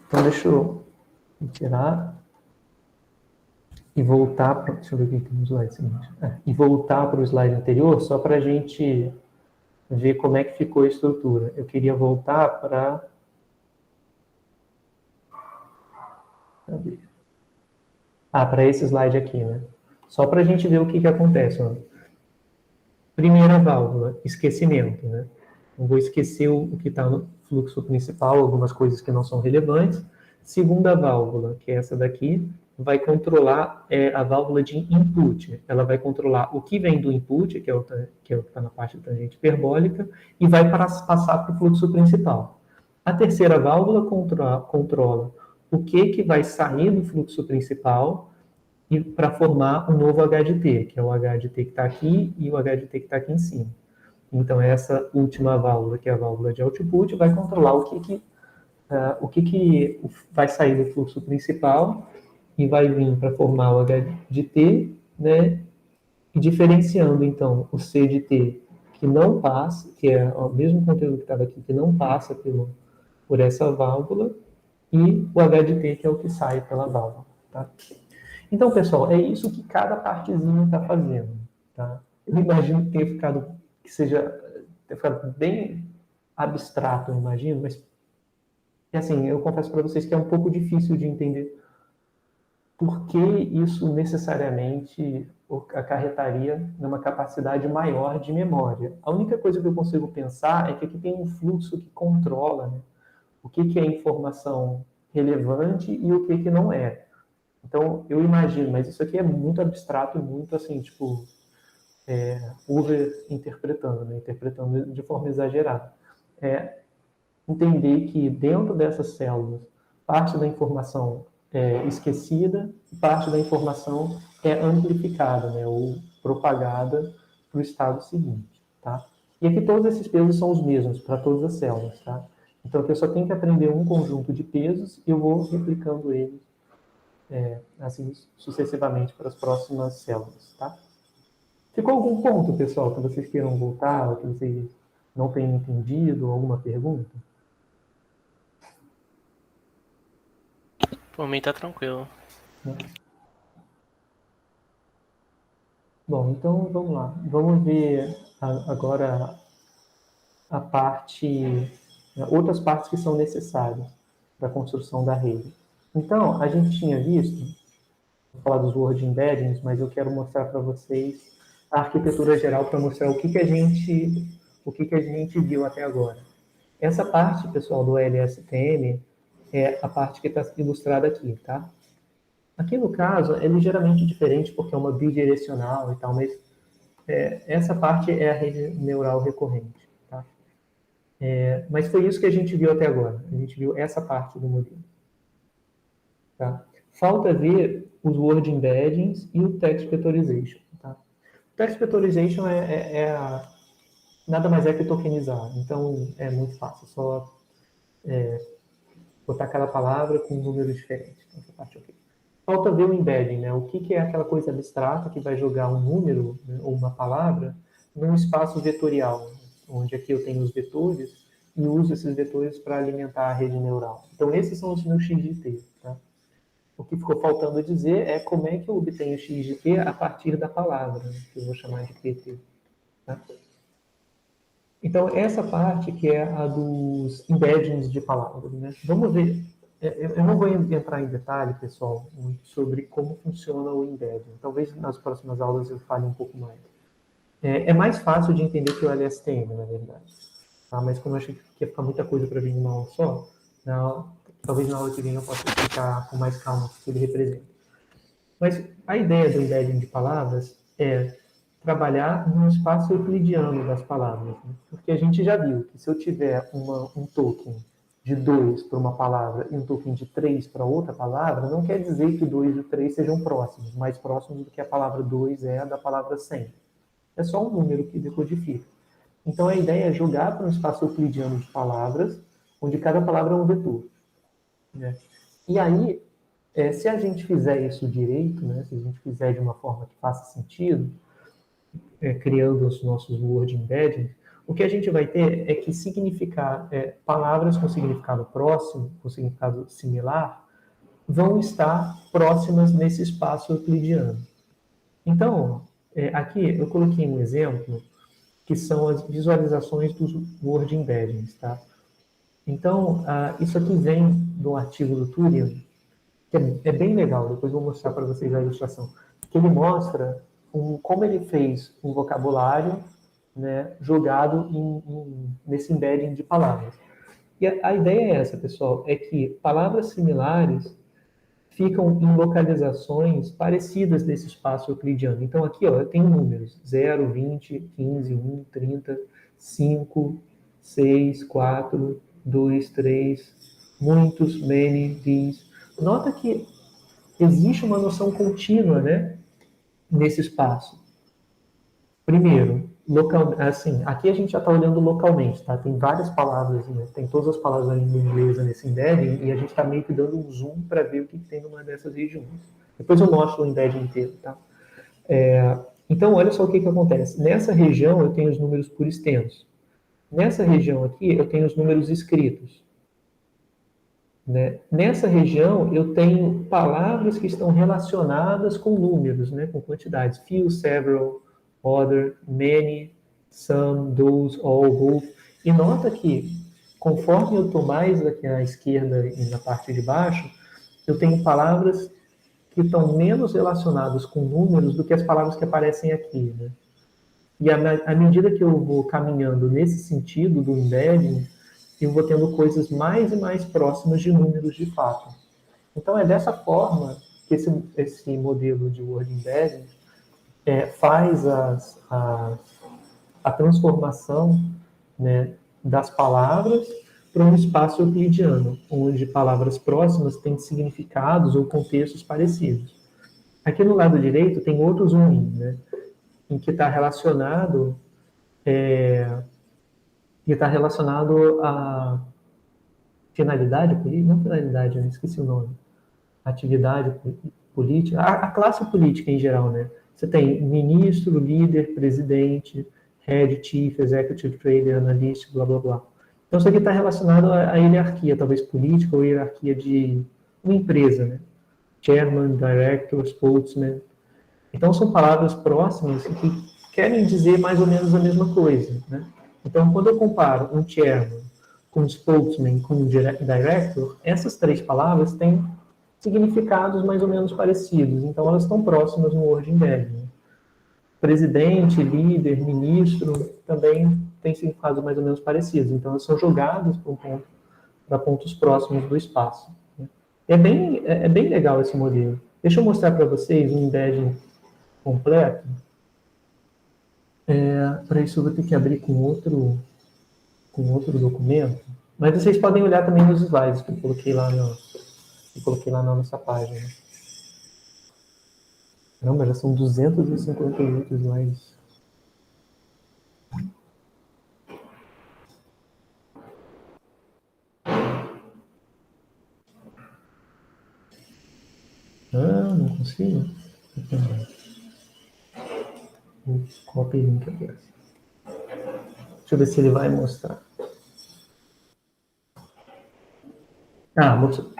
Então, deixa eu tirar e voltar para... Deixa eu ver o que tem no slide seguinte. E voltar para o slide anterior, só para a gente ver como é que ficou a estrutura. Eu queria voltar para... para esse slide aqui, né? Só para a gente ver o que acontece. Ó. Primeira válvula, esquecimento, né? Não vou esquecer o que está no fluxo principal, algumas coisas que não são relevantes. Segunda válvula, que é essa daqui, vai controlar a válvula de input. Ela vai controlar o que vem do input, que é o que está na parte da tangente hiperbólica, e vai passar para o fluxo principal. A terceira válvula controla o que vai sair do fluxo principal e para formar um novo HDT, que é o HDT que está aqui e o HDT que está aqui em cima. Então, essa última válvula, que é a válvula de output, vai controlar o que vai sair do fluxo principal e vai vir para formar o HDT, né? E diferenciando, então, o C de T que não passa, que é o mesmo conteúdo que estava aqui, que não passa por essa válvula, e o HDT, que é o que sai pela válvula. Tá? Então, pessoal, é isso que cada partezinha está fazendo. Tá? Eu imagino que tenha ficado bem abstrato, eu imagino, mas assim, eu confesso para vocês que é um pouco difícil de entender por que isso necessariamente acarretaria numa capacidade maior de memória. A única coisa que eu consigo pensar é que aqui tem um fluxo que controla, né, o que é informação relevante e o que não é. Então, eu imagino, mas isso aqui é muito abstrato e muito assim, tipo, over-interpretando, né? Interpretando de forma exagerada. Entender que dentro dessas células, parte da informação é esquecida e parte da informação é amplificada, né? Ou propagada para o estado seguinte, tá? E aqui todos esses pesos são os mesmos para todas as células, tá? Então, aqui eu só tenho que aprender um conjunto de pesos e eu vou replicando eles assim sucessivamente para as próximas células, tá? Ficou algum ponto, pessoal, que vocês queiram voltar, ou que vocês não tenham entendido, alguma pergunta? Por mim tá tranquilo. Bom, então vamos lá. Vamos ver agora a parte, outras partes que são necessárias para a construção da rede. Então, a gente tinha visto, vou falar dos word embeddings, mas eu quero mostrar para vocês a arquitetura geral para mostrar o que a gente viu até agora. Essa parte, pessoal, do LSTM é a parte que está ilustrada aqui, tá? Aqui, no caso, é ligeiramente diferente porque é uma bidirecional e tal, mas essa parte é a rede neural recorrente, tá? Mas foi isso que a gente viu até agora. A gente viu essa parte do modelo. Tá? Falta ver os word embeddings e o text vectorization. Tá? O text vectorization nada mais é que tokenizar. Então, é muito fácil. Só botar aquela palavra com um número diferente. Então, essa parte ok. Falta ver o embedding, né? O que é aquela coisa abstrata que vai jogar um número, né, ou uma palavra num espaço vetorial, onde aqui eu tenho os vetores e uso esses vetores para alimentar a rede neural. Então, esses são os meus x de t. Tá? O que ficou faltando dizer é como é que eu obtenho x de t a partir da palavra, né, que eu vou chamar de pt. Tá? Então, essa parte que é a dos embeddings de palavras. Né? Vamos ver. Eu não vou entrar em detalhe, pessoal, sobre como funciona o embedding. Talvez nas próximas aulas eu fale um pouco mais. É mais fácil de entender que o LSTM, na verdade. Tá? Mas como eu achei que ia ficar muita coisa para vir numa aula só, talvez na aula que vem eu possa explicar com mais calma o que ele representa. Mas a ideia do embedding de palavras é trabalhar no espaço euclidiano das palavras. Né? Porque a gente já viu que se eu tiver um token de 2 para uma palavra e um token de 3 para outra palavra, não quer dizer que 2 e 3 sejam próximos, mais próximos do que a palavra 2 é da palavra 100. É só um número que decodifica. Então, a ideia é jogar para um espaço euclidiano de palavras, onde cada palavra é um vetor. Né? E aí, se a gente fizer isso direito, né, se a gente fizer de uma forma que faça sentido, criando os nossos word embeddings, O que a gente vai ter é que palavras com significado próximo, com significado similar, vão estar próximas nesse espaço euclidiano. Então, aqui eu coloquei um exemplo que são as visualizações dos word embeddings, tá? Então, isso aqui vem do artigo do Turing, que é bem legal, depois eu vou mostrar para vocês a ilustração, que ele mostra como ele fez um vocabulário, né, jogado nesse embedding de palavras. E a ideia é essa, pessoal, é que palavras similares ficam em localizações parecidas desse espaço euclidiano. Então, aqui, ó, eu tenho números: 0, 20, 15, 1, 30, 5, 6, 4, 2, 3, muitos, many, these. Nota que existe uma noção contínua, né, nesse espaço. Primeiro, assim, aqui a gente já está olhando localmente, tá? Tem várias palavras, né? Tem todas as palavras da língua inglesa nesse embedding, e a gente está meio que dando um zoom para ver o que tem numa dessas regiões. Depois eu mostro o embedding inteiro, tá? Então, olha só o que acontece. Nessa região eu tenho os números por extenso. Nessa região aqui eu tenho os números escritos. Né? Nessa região eu tenho palavras que estão relacionadas com números, né? Com quantidades. Few, several, other, many, some, those, all, both. E nota que, conforme eu estou mais aqui à esquerda e na parte de baixo, eu tenho palavras que estão menos relacionadas com números do que as palavras que aparecem aqui. Né? E à medida que eu vou caminhando nesse sentido do embedding, eu vou tendo coisas mais e mais próximas de números de fato. Então, é dessa forma que esse modelo de word embedding faz a transformação, né, das palavras para um espaço euclidiano, onde palavras próximas têm significados ou contextos parecidos. Aqui no lado direito tem outro zoom in, né, em que está relacionado a finalidade política, não finalidade, eu esqueci o nome, atividade política, a classe política em geral, né? Você tem ministro, líder, presidente, head, chief, executive, trader, analyst, blá, blá, blá. Então, isso aqui está relacionado à hierarquia, talvez política ou hierarquia de uma empresa, né? Chairman, director, spokesman. Então, são palavras próximas que querem dizer mais ou menos a mesma coisa, né? Então, quando eu comparo um chairman com um spokesman, com um director, essas três palavras têm significados mais ou menos parecidos. Então, elas estão próximas no word embedding. Presidente, líder, ministro, também têm significados mais ou menos parecidos. Então, elas são jogadas para pontos próximos do espaço. É bem legal esse modelo. Deixa eu mostrar para vocês um embedding completo. Para isso, eu vou ter que abrir com outro documento. Mas vocês podem olhar também nos slides que eu coloquei lá na nossa página. Caramba, já são 258 slides. Não consigo. Vou copiar o link aqui. Deixa eu ver se ele vai mostrar. Mostrou.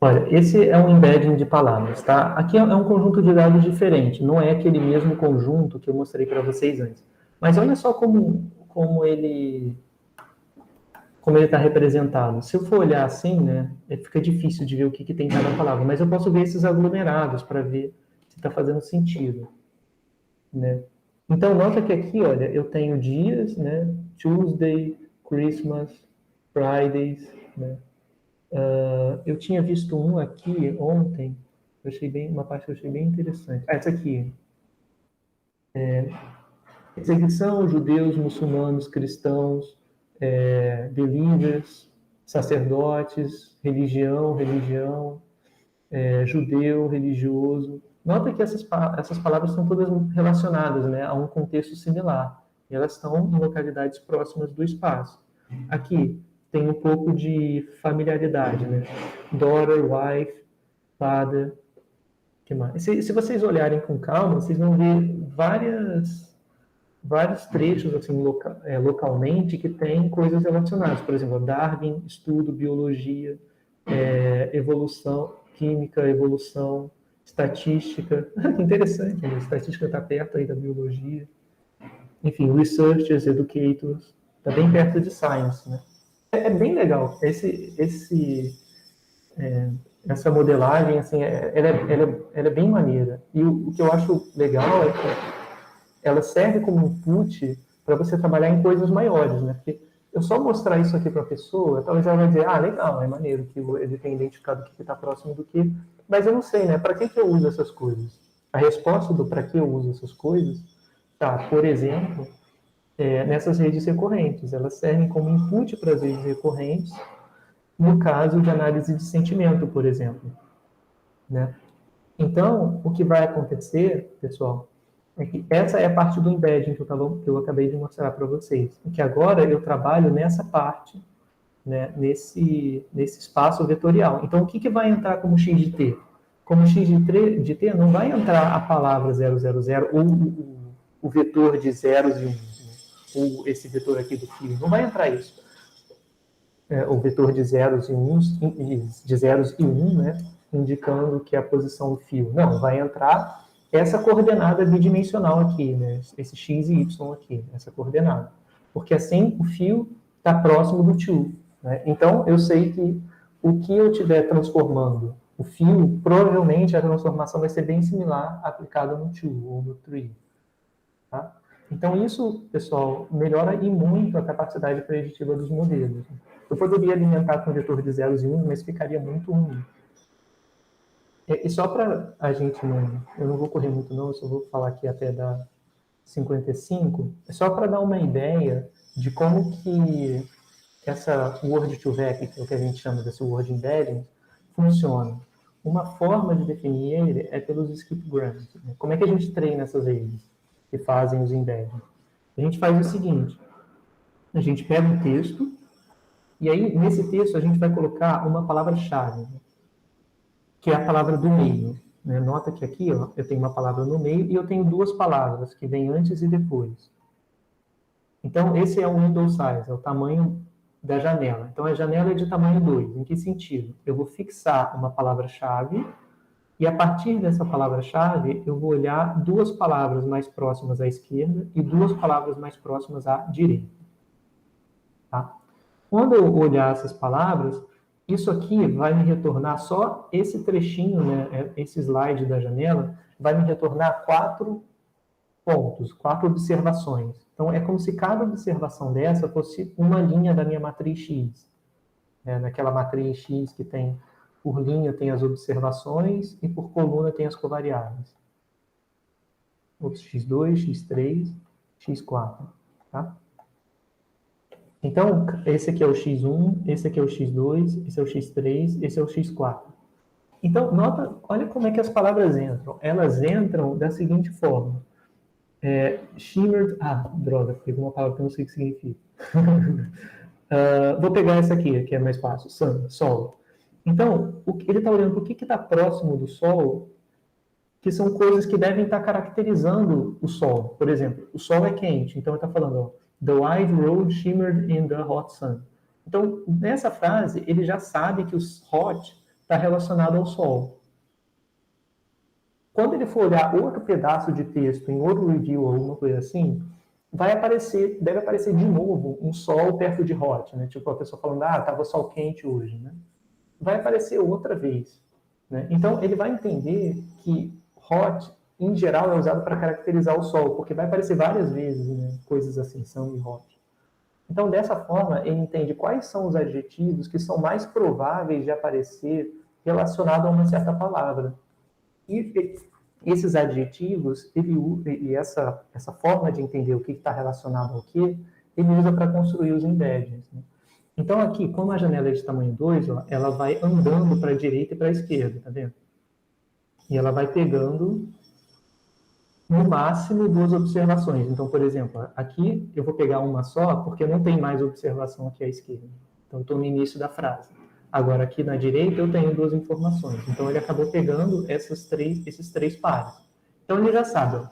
Olha, esse é um embedding de palavras, tá? Aqui é um conjunto de dados diferente, não é aquele mesmo conjunto que eu mostrei para vocês antes. Mas olha só como ele está representado. Se eu for olhar assim, né, fica difícil de ver o que tem em cada palavra, mas eu posso ver esses aglomerados para ver se está fazendo sentido, né? Então, nota que aqui, olha, eu tenho dias, né, Tuesday, Christmas, Fridays, né? Eu tinha visto um aqui ontem, uma parte que eu achei bem interessante. Essa aqui. Perseguição, judeus, muçulmanos, cristãos, believers, sacerdotes, religião, judeu, religioso. Nota que essas palavras são todas relacionadas, né, a um contexto similar. E elas estão em localidades próximas do espaço. Aqui tem um pouco de familiaridade, né? Daughter, wife, father, que mais? Se vocês olharem com calma, vocês vão ver várias vários trechos assim, localmente que tem coisas relacionadas. Por exemplo, Darwin, estudo, biologia, evolução, química, evolução, estatística. Interessante, né? Estatística está perto aí da biologia. Enfim, researchers, educators, está bem perto de science, né? É bem legal. Essa modelagem, assim, ela é bem maneira. E o que eu acho legal é que ela serve como input para você trabalhar em coisas maiores, né? Porque eu só mostrar isso aqui para a pessoa, talvez ela vai dizer, legal, é maneiro que ele tem identificado o que está próximo do que, mas eu não sei, né? Para que eu uso essas coisas? A resposta do para que eu uso essas coisas tá, por exemplo, nessas redes recorrentes. Elas servem como input para as redes recorrentes, no caso de análise de sentimento, por exemplo, né? Então, o que vai acontecer, pessoal, é que essa é a parte do embedding que eu acabei de mostrar para vocês. Que agora eu trabalho nessa parte, né, nesse espaço vetorial. Então, o que vai entrar como x de t? Como x de t não vai entrar a palavra 000 ou o vetor de zeros e 1, ou esse vetor aqui do fio. Não vai entrar isso. O vetor de zeros e 1, né, indicando que é a posição do fio. Não, vai entrar essa coordenada bidimensional aqui, né, esse x e y aqui, essa coordenada. Porque assim o fio está próximo do to. Né? Então, eu sei que o que eu estiver transformando o fio, provavelmente a transformação vai ser bem similar aplicada no to ou no tree. Tá? Então, isso, pessoal, melhora e muito a capacidade preditiva dos modelos. Eu poderia alimentar com vetor de zeros e 1, mas ficaria muito ruim. E só para a gente não... Eu não vou correr muito não, eu só vou falar aqui até dar 55. É só para dar uma ideia de como que essa Word2Vec, que é o que a gente chama desse Word Embedding, funciona. Uma forma de definir ele é pelos skipgrams. Né? Como é que a gente treina essas redes que fazem os embeddings? A gente faz o seguinte, a gente pega um texto, e aí nesse texto a gente vai colocar uma palavra-chave, que é a palavra do meio. Né? Nota que aqui ó, eu tenho uma palavra no meio e eu tenho duas palavras, que vêm antes e depois. Então, esse é o window size, é o tamanho da janela. Então, a janela é de tamanho 2. Em que sentido? Eu vou fixar uma palavra-chave e, a partir dessa palavra-chave, eu vou olhar duas palavras mais próximas à esquerda e duas palavras mais próximas à direita. Tá? Quando eu olhar essas palavras, isso aqui vai me retornar só esse trechinho, né, esse slide da janela, vai me retornar 4 pontos, 4 observações. Então, é como se cada observação dessa fosse uma linha da minha matriz X. Naquela matriz X que tem, por linha, tem as observações e por coluna tem as covariáveis. X2, X3, X4. Tá? Então, esse aqui é o X1, esse aqui é o X2, esse é o X3, esse é o X4. Então, nota, olha como é que as palavras entram. Elas entram da seguinte forma. Shimmered... droga, pegou uma palavra que eu não sei o que significa. Vou pegar essa aqui, que é mais fácil. Sun, Sol. Então, ele está olhando para o que está próximo do Sol, que são coisas que devem estar caracterizando o Sol. Por exemplo, o Sol é quente, então ele está falando, ó, the wide road shimmered in the hot sun. Então, nessa frase, ele já sabe que o hot está relacionado ao Sol. Quando ele for olhar outro pedaço de texto em outro review ou alguma coisa assim, deve aparecer de novo um sol perto de hot, né? Tipo a pessoa falando, estava sol quente hoje, né? Vai aparecer outra vez, né? Então ele vai entender que hot, em geral, é usado para caracterizar o sol, porque vai aparecer várias vezes, né? Coisas assim, sun e hot. Então dessa forma ele entende quais são os adjetivos que são mais prováveis de aparecer relacionado a uma certa palavra. E esses adjetivos, e essa forma de entender o que está relacionado ao que, ele usa para construir os embeddings. Né? Então, aqui, como a janela é de tamanho 2, ó, ela vai andando para a direita e para a esquerda, tá vendo? E ela vai pegando, no máximo, 2 observações. Então, por exemplo, aqui eu vou pegar uma só, porque não tem mais observação aqui à esquerda. Então, eu estou no início da frase. Agora, aqui na direita, eu tenho 2 informações. Então, ele acabou pegando esses três pares. Então, ele já sabe, ó,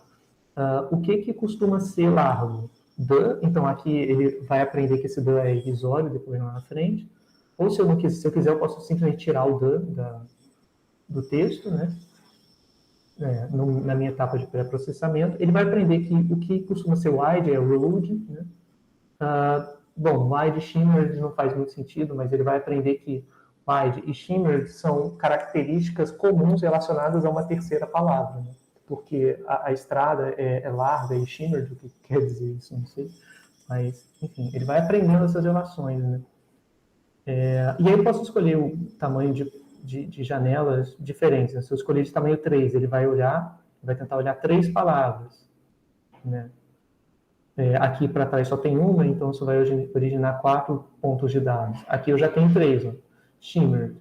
O que costuma ser largo? The, então aqui ele vai aprender que esse the é irrisório, depois lá na frente. Ou se eu quiser, eu posso simplesmente tirar o the do texto, né? Na minha etapa de pré-processamento. Ele vai aprender que o que costuma ser wide é road, né? Bom, wide e shimmered não faz muito sentido, mas ele vai aprender que wide e shimmered são características comuns relacionadas a uma terceira palavra, né? Porque a estrada é larga e shimmered, o que quer dizer isso, não sei. Mas, enfim, ele vai aprendendo essas relações, né? E aí eu posso escolher o tamanho de janelas diferentes, né? Se eu escolher de tamanho 3, ele vai tentar olhar 3 palavras, né? Aqui para trás só tem uma, então isso vai originar 4 pontos de dados. Aqui eu já tenho 3, ó. Shimmered,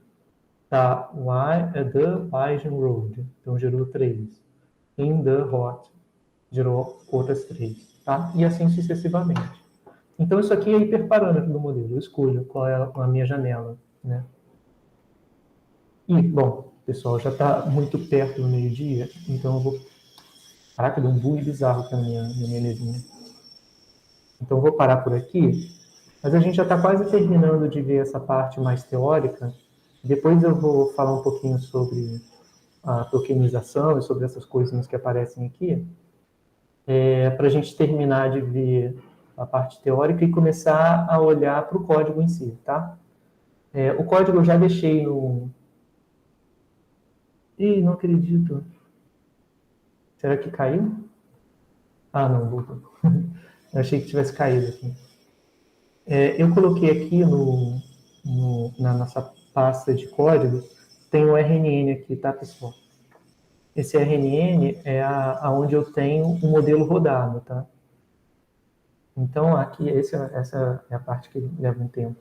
tá? The Wygen Road, então gerou 3. In the hot, gerou outras 3, tá? E assim sucessivamente. Então isso aqui é hiperparâmetro do modelo, eu escolho qual é a minha janela, né? E, bom, pessoal, já está muito perto do meio-dia, então eu vou... Caraca, deu um bug bizarro para minha mesinha. Então eu vou parar por aqui, mas a gente já está quase terminando de ver essa parte mais teórica. Depois eu vou falar um pouquinho sobre a tokenização e sobre essas coisinhas que aparecem aqui, para a gente terminar de ver a parte teórica e começar a olhar para o código em si, tá? O código eu já deixei no... Ih, não acredito. Será que caiu? Ah, não, voltou. Eu achei que tivesse caído aqui. Eu coloquei aqui na nossa pasta de código, tem o RNN aqui, tá, pessoal? Esse RNN é onde eu tenho o modelo rodado, tá? Então, aqui, essa é a parte que leva um tempo.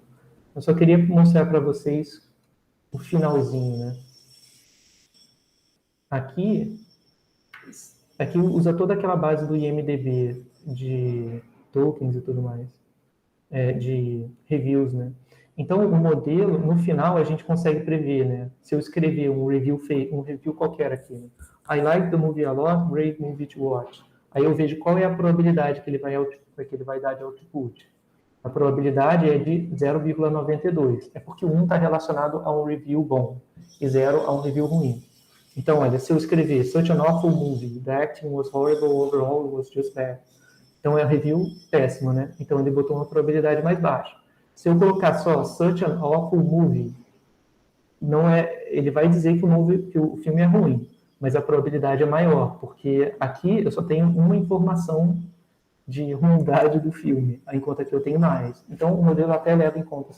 Eu só queria mostrar para vocês o finalzinho, né? Aqui usa toda aquela base do IMDb de tokens e tudo mais, de reviews, né? Então, o modelo, no final, a gente consegue prever, né? Se eu escrever um review qualquer aqui, né? I like the movie a lot, great movie to watch. Aí eu vejo qual é a probabilidade que ele vai dar de output. A probabilidade é de 0,92. É porque 1 está relacionado a um review bom e 0 a um review ruim. Então, olha, se eu escrever such an awful movie, the acting was horrible, overall it was just bad. Então é um review péssimo, né? Então ele botou uma probabilidade mais baixa. Se eu colocar só such an awful movie, ele vai dizer que o filme é ruim, mas a probabilidade é maior, porque aqui eu só tenho uma informação de ruindade do filme, enquanto aqui eu tenho mais. Então o modelo até leva em conta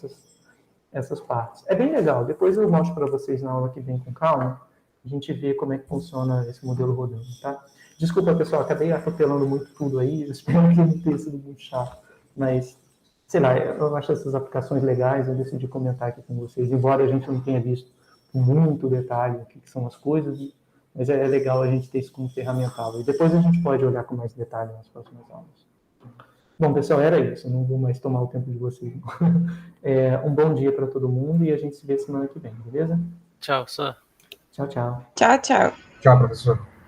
essas partes. É bem legal. Depois eu mostro para vocês na aula que vem com calma. A gente vê como é que funciona esse modelo rodando, tá? Desculpa, pessoal, acabei atropelando muito tudo aí. Eu espero que não tenha sido muito chato. Mas, sei lá, eu acho essas aplicações legais. Eu decidi comentar aqui com vocês. Embora a gente não tenha visto com muito detalhe o que são as coisas, mas é legal a gente ter isso como ferramental. E depois a gente pode olhar com mais detalhe nas próximas aulas. Bom, pessoal, era isso. Não vou mais tomar o tempo de vocês. Um bom dia para todo mundo e a gente se vê semana que vem, beleza? Tchau, só. Tchau, tchau. Tchau, tchau. Tchau, professor.